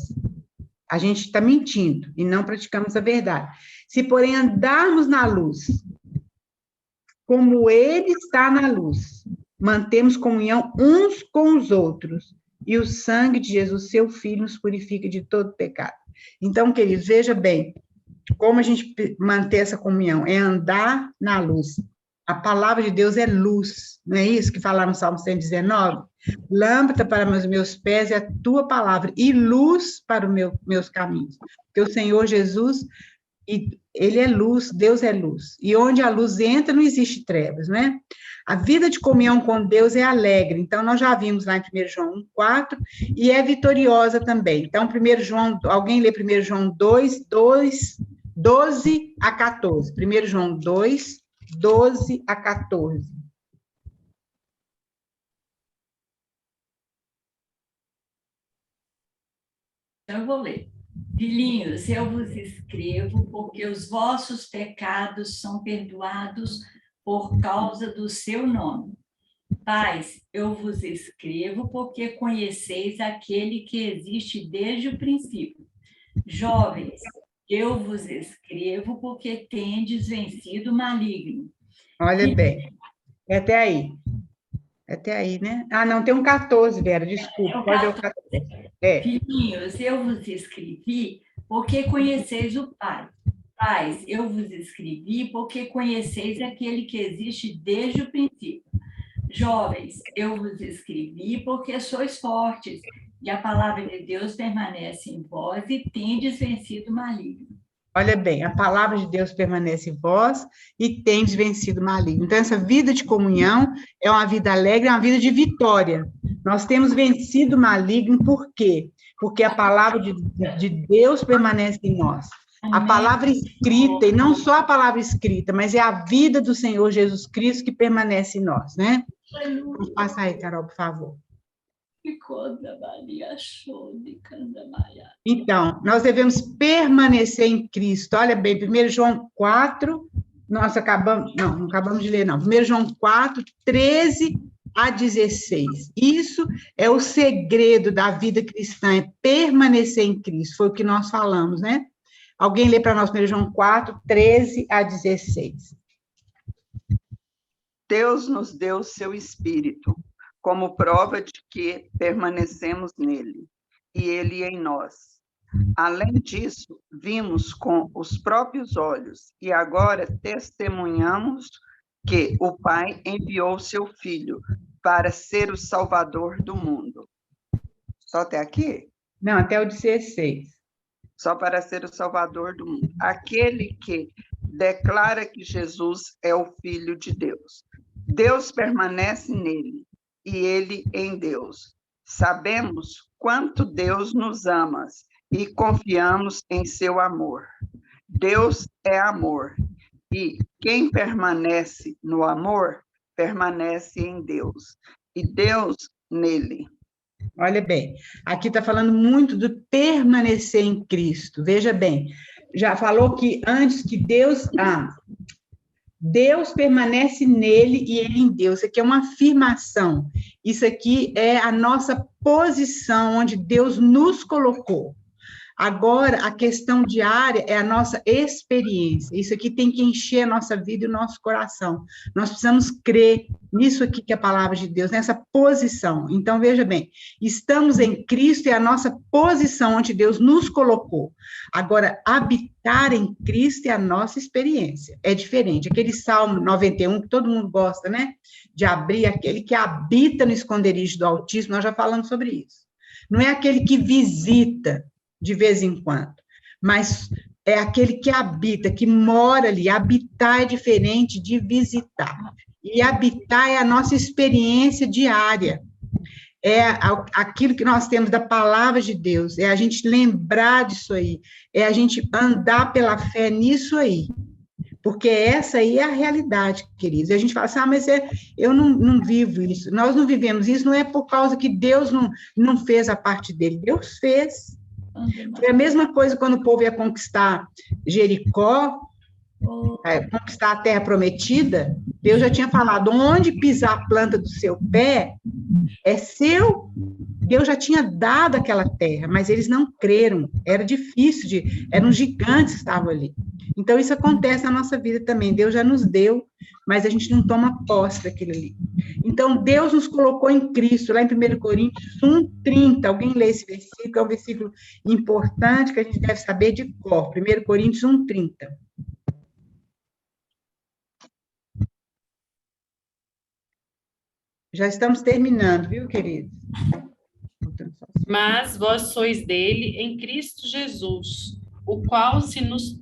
a gente está mentindo e não praticamos a verdade. Se, porém, andarmos na luz, como ele está na luz, mantemos comunhão uns com os outros, e o sangue de Jesus, seu Filho, nos purifica de todo pecado. Então, queridos, veja bem, como a gente manter essa comunhão? É andar na luz. A palavra de Deus é luz, não é isso que fala no Salmo 119? Lâmpada para os meus pés é a tua palavra, e luz para os meus caminhos. Porque o Senhor Jesus, ele é luz, Deus é luz. E onde a luz entra, não existe trevas, né? A vida de comunhão com Deus é alegre. Então, nós já vimos lá em 1 João 1, 4, e é vitoriosa também. Então, 1 João, alguém lê 1 João 2, 12 a 14. 1 João 2, 12 a 14. Eu vou ler. Filhinhos, eu vos escrevo porque os vossos pecados são perdoados por causa do seu nome. Pais, eu vos escrevo porque conheceis aquele que existe desde o princípio. Jovens, eu vos escrevo porque tendes vencido o maligno. Olha bem, é até aí. É até aí, né? Ah, não, tem um 14, Vera, desculpa, pode ver o 14. É, Filhinhos, eu vos escrevi porque conheceis o Pai. Pais, eu vos escrevi porque conheceis aquele que existe desde o princípio. Jovens, eu vos escrevi porque sois fortes, e a palavra de Deus permanece em vós e tendes vencido o maligno. olha bem, a palavra de Deus permanece em vós e tendes vencido o maligno. Então, essa vida de comunhão é uma vida alegre, é uma vida de vitória. Nós temos vencido o maligno, por quê? Porque a palavra de Deus permanece em nós. A palavra escrita, e não só a palavra escrita, mas é a vida do Senhor Jesus Cristo que permanece em nós, né? Vamos passar aí, Carol, por favor. Então, nós devemos permanecer em Cristo. Olha bem, 1 João 4, nós acabamos, não acabamos de ler, não. 1 João 4, 13 a 16. Isso é o segredo da vida cristã, é permanecer em Cristo. Foi o que nós falamos, né? Alguém lê para nós 1 João 4, 13 a 16. Deus nos deu seu Espírito, como prova de que permanecemos nele, e ele em nós. Além disso, vimos com os próprios olhos, e agora testemunhamos que o Pai enviou seu Filho para ser o Salvador do mundo. Só até aqui? Não, até o 16. Só para ser o Salvador do mundo. Aquele que declara que Jesus é o Filho de Deus. Deus permanece nele e ele em Deus. Sabemos quanto Deus nos ama e confiamos em seu amor. Deus é amor e quem permanece no amor permanece em Deus e Deus nele. Olha bem, aqui está falando muito do permanecer em Cristo. Veja bem, já falou que antes que Deus permanece nele e ele em Deus. Isso aqui é uma afirmação. Isso aqui é a nossa posição, onde Deus nos colocou. Agora, a questão diária é a nossa experiência. Isso aqui tem que encher a nossa vida e o nosso coração. Nós precisamos crer nisso aqui que é a palavra de Deus, nessa posição. Então, veja bem, estamos em Cristo é a nossa posição onde Deus nos colocou. Agora, habitar em Cristo é a nossa experiência. É diferente. Aquele Salmo 91, que todo mundo gosta, né? De abrir, aquele que habita no esconderijo do Altíssimo, nós já falamos sobre isso. Não é aquele que visita de vez em quando, mas é aquele que habita, que mora ali. Habitar é diferente de visitar. E habitar é a nossa experiência diária. É aquilo que nós temos da palavra de Deus, é a gente lembrar disso aí, é a gente andar pela fé nisso aí. Porque essa aí é a realidade, queridos. E a gente fala assim, mas eu não vivo isso. Nós não vivemos isso, não é por causa que Deus não fez a parte dele. Deus fez. Foi a mesma coisa quando o povo ia conquistar Jericó, conquistar a terra prometida. Deus já tinha falado, onde pisar a planta do seu pé é seu. Deus já tinha dado aquela terra, mas eles não creram. Era difícil, eram gigantes que estavam ali. Então, isso acontece na nossa vida também. Deus já nos deu, mas a gente não toma posse daquilo ali. Então, Deus nos colocou em Cristo, lá em 1 Coríntios 1:30. Alguém lê esse versículo? É um versículo importante que a gente deve saber de cor. 1 Coríntios 1:30. Já estamos terminando, viu, queridos? Mas vós sois dele em Cristo Jesus, o qual se nos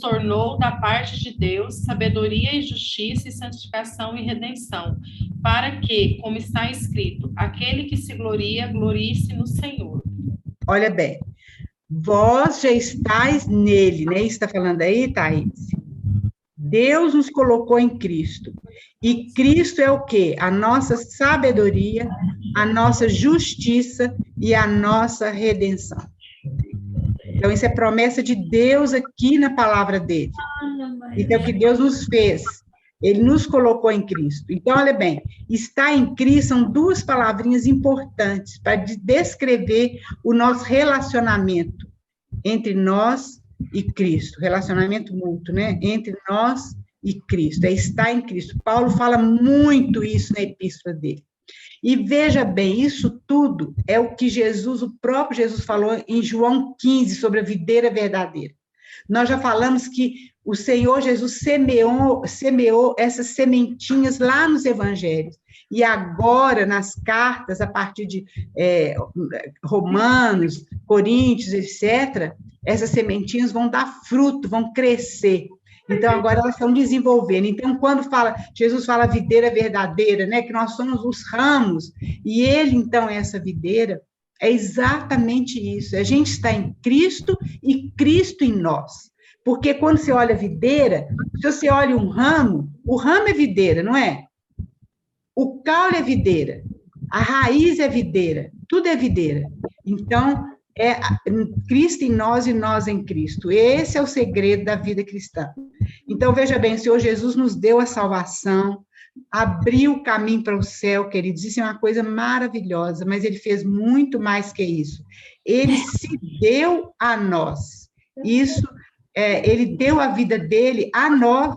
tornou da parte de Deus sabedoria e justiça e santificação e redenção, para que, como está escrito, aquele que se gloria, glorie-se no Senhor. Olha bem, vós já estáis nele, né? Está falando aí, Thaís? Deus nos colocou em Cristo. E Cristo é o quê? A nossa sabedoria, a nossa justiça e a nossa redenção. Então, isso é promessa de Deus aqui na palavra dele. Isso é o que Deus nos fez. Ele nos colocou em Cristo. Então, olha bem, estar em Cristo são duas palavrinhas importantes para descrever o nosso relacionamento entre nós e Cristo, relacionamento mútuo, né? Entre nós e Cristo, é estar em Cristo. Paulo fala muito isso na epístola dele. E veja bem, isso tudo é o que Jesus, o próprio Jesus falou em João 15, sobre a videira verdadeira. Nós já falamos que o Senhor Jesus semeou essas sementinhas lá nos evangelhos. E agora, nas cartas, a partir de Romanos, Coríntios, etc., essas sementinhas vão dar fruto, vão crescer. Então, agora elas estão desenvolvendo. Então, quando Jesus fala videira verdadeira, né, que nós somos os ramos, e ele, então, é essa videira, é exatamente isso. A gente está em Cristo e Cristo em nós. Porque quando você olha a videira, se você olha um ramo, o ramo é videira, não é? O caule é videira, a raiz é videira, tudo é videira. Então, é Cristo em nós e nós em Cristo. Esse é o segredo da vida cristã. Então, veja bem, o Senhor Jesus nos deu a salvação, abriu o caminho para o céu, queridos. Isso é uma coisa maravilhosa, mas ele fez muito mais que isso. Ele se deu a nós. Isso, ele deu a vida dele a nós.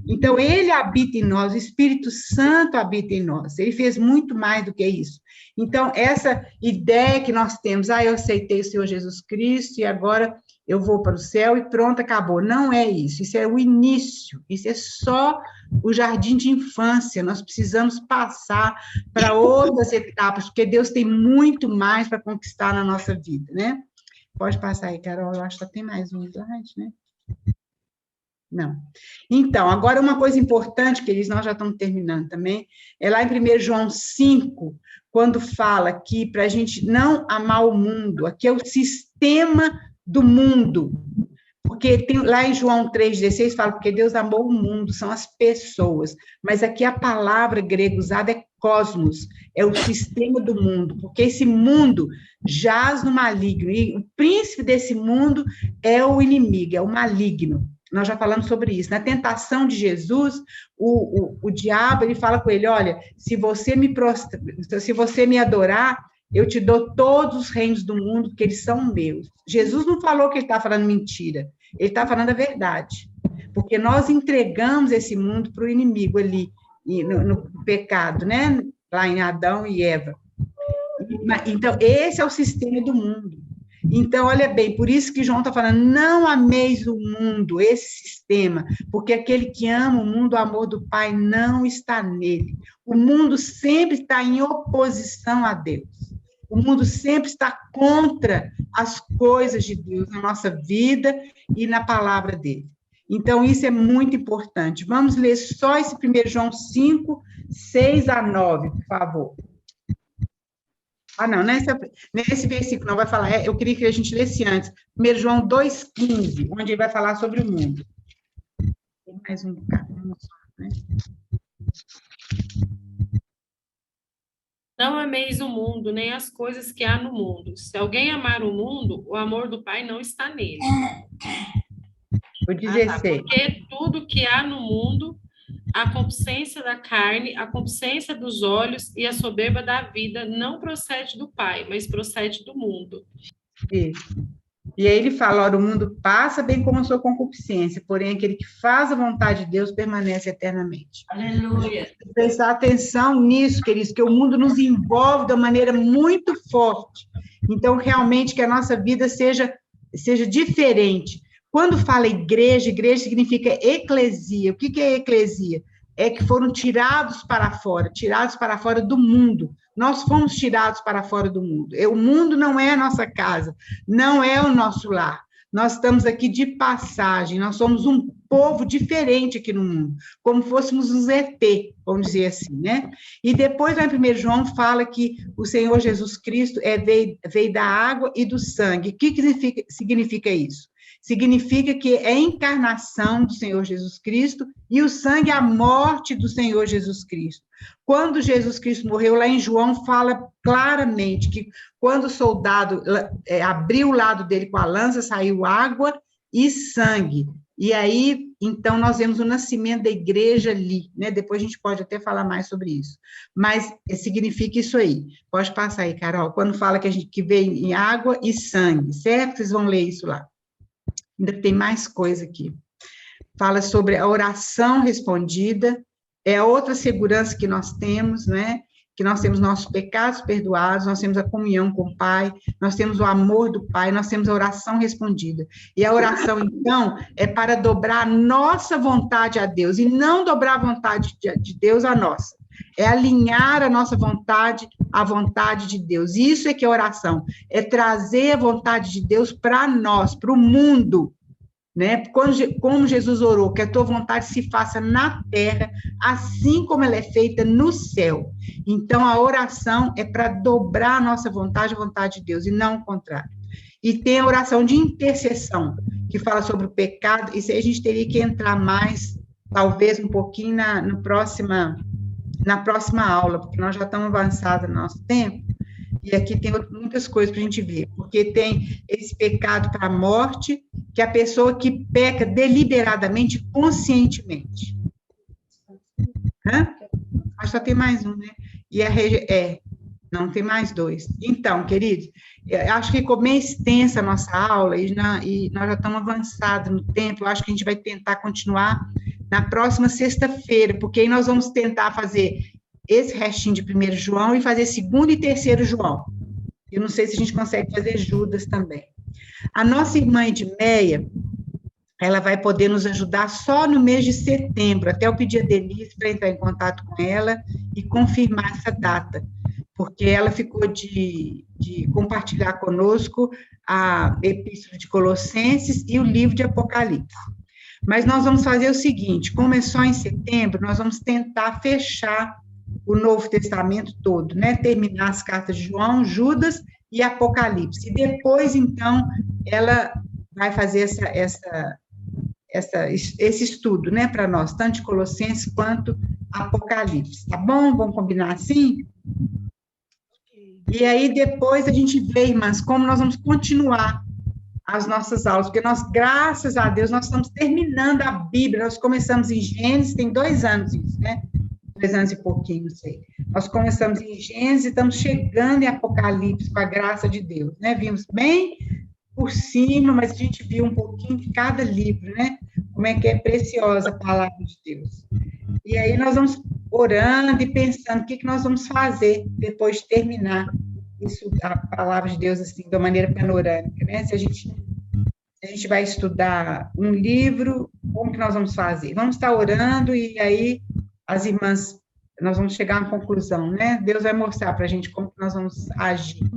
Então, ele habita em nós, o Espírito Santo habita em nós. Ele fez muito mais do que isso. Então, essa ideia que nós temos, eu aceitei o Senhor Jesus Cristo e agora eu vou para o céu e pronto, acabou. Não é isso, isso é o início, isso é só o jardim de infância. Nós precisamos passar para outras etapas, porque Deus tem muito mais para conquistar na nossa vida, né? Pode passar aí, Carol, eu acho que só tem mais um slide, né? Não. Então, agora uma coisa importante, que nós já estamos terminando também, é lá em 1 João 5, quando fala que para a gente não amar o mundo, aqui é o sistema do mundo, porque tem, lá em João 3,16 fala, porque Deus amou o mundo, são as pessoas, mas aqui a palavra grega usada é cosmos, é o sistema do mundo, porque esse mundo jaz no maligno, e o príncipe desse mundo é o inimigo, é o maligno. Nós já falamos sobre isso. Na tentação de Jesus, o diabo, ele fala com ele, olha, se você me adorar, eu te dou todos os reinos do mundo, porque eles são meus. Jesus não falou que ele está falando mentira, ele está falando a verdade, porque nós entregamos esse mundo para o inimigo ali, no pecado, né? Lá em Adão e Eva. Então, esse é o sistema do mundo. Então, olha bem, por isso que João está falando, não ameis o mundo, esse sistema, porque aquele que ama o mundo, o amor do Pai não está nele. O mundo sempre está em oposição a Deus. O mundo sempre está contra as coisas de Deus na nossa vida e na palavra dele. Então, isso é muito importante. Vamos ler só esse 1 João 5, 6 a 9, por favor. Não, nesse versículo não vai falar, eu queria que a gente lesse antes, 1 João 2,15, onde ele vai falar sobre o mundo. Tem mais um capítulo, né? Não ameis o mundo, nem as coisas que há no mundo. Se alguém amar o mundo, o amor do Pai não está nele. O 16. Porque tudo que há no mundo, a concupiscência da carne, a concupiscência dos olhos e a soberba da vida não procede do Pai, mas procede do mundo. Isso. E aí ele fala, ora, o mundo passa bem como a sua concupiscência, porém aquele que faz a vontade de Deus permanece eternamente. Aleluia. Prestar atenção nisso, queridos, que o mundo nos envolve de uma maneira muito forte. Então, realmente, que a nossa vida seja diferente. Quando fala igreja significa eclesia. O que é eclesia? É que foram tirados para fora do mundo. Nós fomos tirados para fora do mundo. O mundo não é a nossa casa, não é o nosso lar. Nós estamos aqui de passagem, nós somos um povo diferente aqui no mundo, como fôssemos uns ET, vamos dizer assim, né? E depois, lá em 1 João, fala que o Senhor Jesus Cristo veio da água e do sangue. O que significa isso? Significa que é a encarnação do Senhor Jesus Cristo e o sangue é a morte do Senhor Jesus Cristo. Quando Jesus Cristo morreu, lá em João, fala claramente que quando o soldado abriu o lado dele com a lança, saiu água e sangue. E aí, então, nós vemos o nascimento da igreja ali, né? Depois a gente pode até falar mais sobre isso. Mas significa isso aí. Pode passar aí, Carol. Quando fala que vem em água e sangue, certo? Vocês vão ler isso lá. Ainda tem mais coisa aqui. Fala sobre a oração respondida, é a outra segurança que nós temos, né? Que nós temos nossos pecados perdoados, nós temos a comunhão com o Pai, nós temos o amor do Pai, nós temos a oração respondida. E a oração, então, é para dobrar a nossa vontade a Deus, e não dobrar a vontade de Deus a nossa. É alinhar a nossa vontade à vontade de Deus. Isso é que é oração, é trazer a vontade de Deus para nós, para o mundo, né? Como Jesus orou, que a tua vontade se faça na terra, assim como ela é feita no céu. Então, a oração é para dobrar a nossa vontade à vontade de Deus, e não o contrário. E tem a oração de intercessão, que fala sobre o pecado. Isso aí a gente teria que entrar mais, talvez um pouquinho na próxima aula, porque nós já estamos avançados no nosso tempo, e aqui tem muitas coisas para a gente ver, porque tem esse pecado para a morte, que é a pessoa que peca deliberadamente, conscientemente. Acho que só tem mais um, né? E não, tem mais dois. Então, queridos, eu acho que ficou meio extensa a nossa aula, e nós já estamos avançados no tempo. Eu acho que a gente vai tentar continuar na próxima sexta-feira, porque aí nós vamos tentar fazer esse restinho de 1 João e fazer 2º e 3º João. Eu não sei se a gente consegue fazer Judas também. A nossa irmã Edmeia, ela vai poder nos ajudar só no mês de setembro, até eu pedir a Denise para entrar em contato com ela e confirmar essa data, porque ela ficou de compartilhar conosco a Epístola de Colossenses e o livro de Apocalipse. Mas nós vamos fazer o seguinte, como é só em setembro, nós vamos tentar fechar o Novo Testamento todo, né? Terminar as cartas de João, Judas e Apocalipse. E depois, então, ela vai fazer esse estudo, né, para nós, tanto de Colossenses quanto Apocalipse, tá bom? Vamos combinar assim? E aí, depois a gente vê, irmãs, como nós vamos continuar as nossas aulas, porque nós, graças a Deus, nós estamos terminando a Bíblia, nós começamos em Gênesis, tem 2 anos isso, né? 2 anos e pouquinho, não sei. Nós começamos em Gênesis e estamos chegando em Apocalipse, com a graça de Deus, né? Vimos bem por cima, mas a gente viu um pouquinho de cada livro, né? Como é que é preciosa a palavra de Deus. E aí nós vamos orando e pensando o que nós vamos fazer depois de terminar isso, a palavra de Deus, assim, de uma maneira panorâmica, né? Se a gente vai estudar um livro, como que nós vamos fazer? Vamos estar orando e aí as irmãs, nós vamos chegar a uma conclusão, né? Deus vai mostrar para a gente como que nós vamos agir.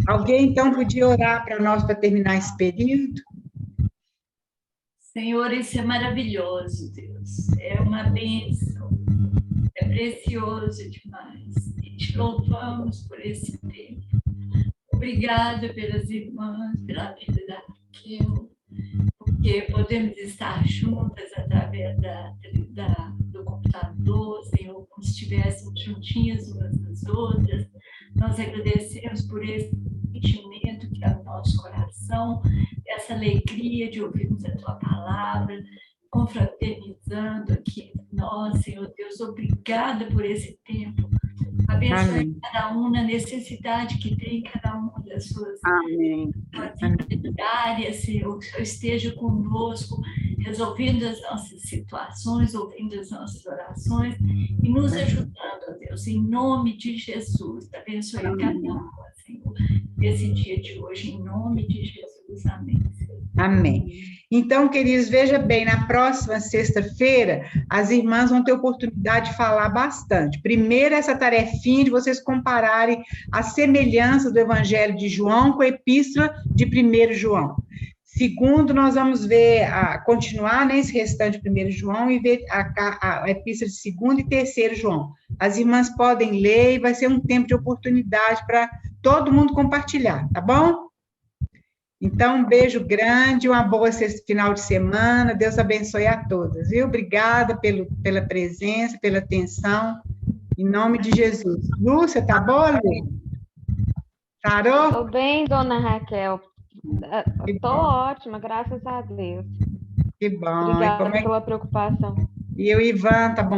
Alguém, então, podia orar para nós para terminar esse período? Senhor, isso é maravilhoso, Deus. É uma bênção. É precioso demais. E te louvamos por esse tempo. Obrigada pelas irmãs, pela vida da Raquel, porque podemos estar juntas através do computador, Senhor, como se estivéssemos juntinhas umas das outras. Nós agradecemos por esse sentimento que é o nosso coração, essa alegria de ouvirmos a Tua palavra, confraternizando aqui nós, Senhor Deus. Obrigada por esse tempo. Abençoe cada um na necessidade que tem cada uma das suas áreas, Senhor. Que o Senhor esteja conosco, resolvendo as nossas situações, ouvindo as nossas orações e nos ajudando, ó Deus, em nome de Jesus. Abençoe cada um, Senhor, esse dia de hoje, em nome de Jesus. Amém. Amém. Então, queridos, veja bem, na próxima sexta-feira, as irmãs vão ter oportunidade de falar bastante. Primeiro, essa tarefinha de vocês compararem as semelhanças do Evangelho de João com a Epístola de 1 João. Segundo, nós vamos ver, continuar nesse restante de 1 João e ver a Epístola de 2º e 3º João. As irmãs podem ler e vai ser um tempo de oportunidade para todo mundo compartilhar, tá bom? Então, um beijo grande, uma boa final de semana, Deus abençoe a todas, viu? Obrigada pela presença, pela atenção, em nome de Jesus. Lúcia, tá boa, Lu? Sarou? Tô bem, dona Raquel. Tô ótima, graças a Deus. Que bom. Obrigada pela preocupação. E o Ivan, tá bom?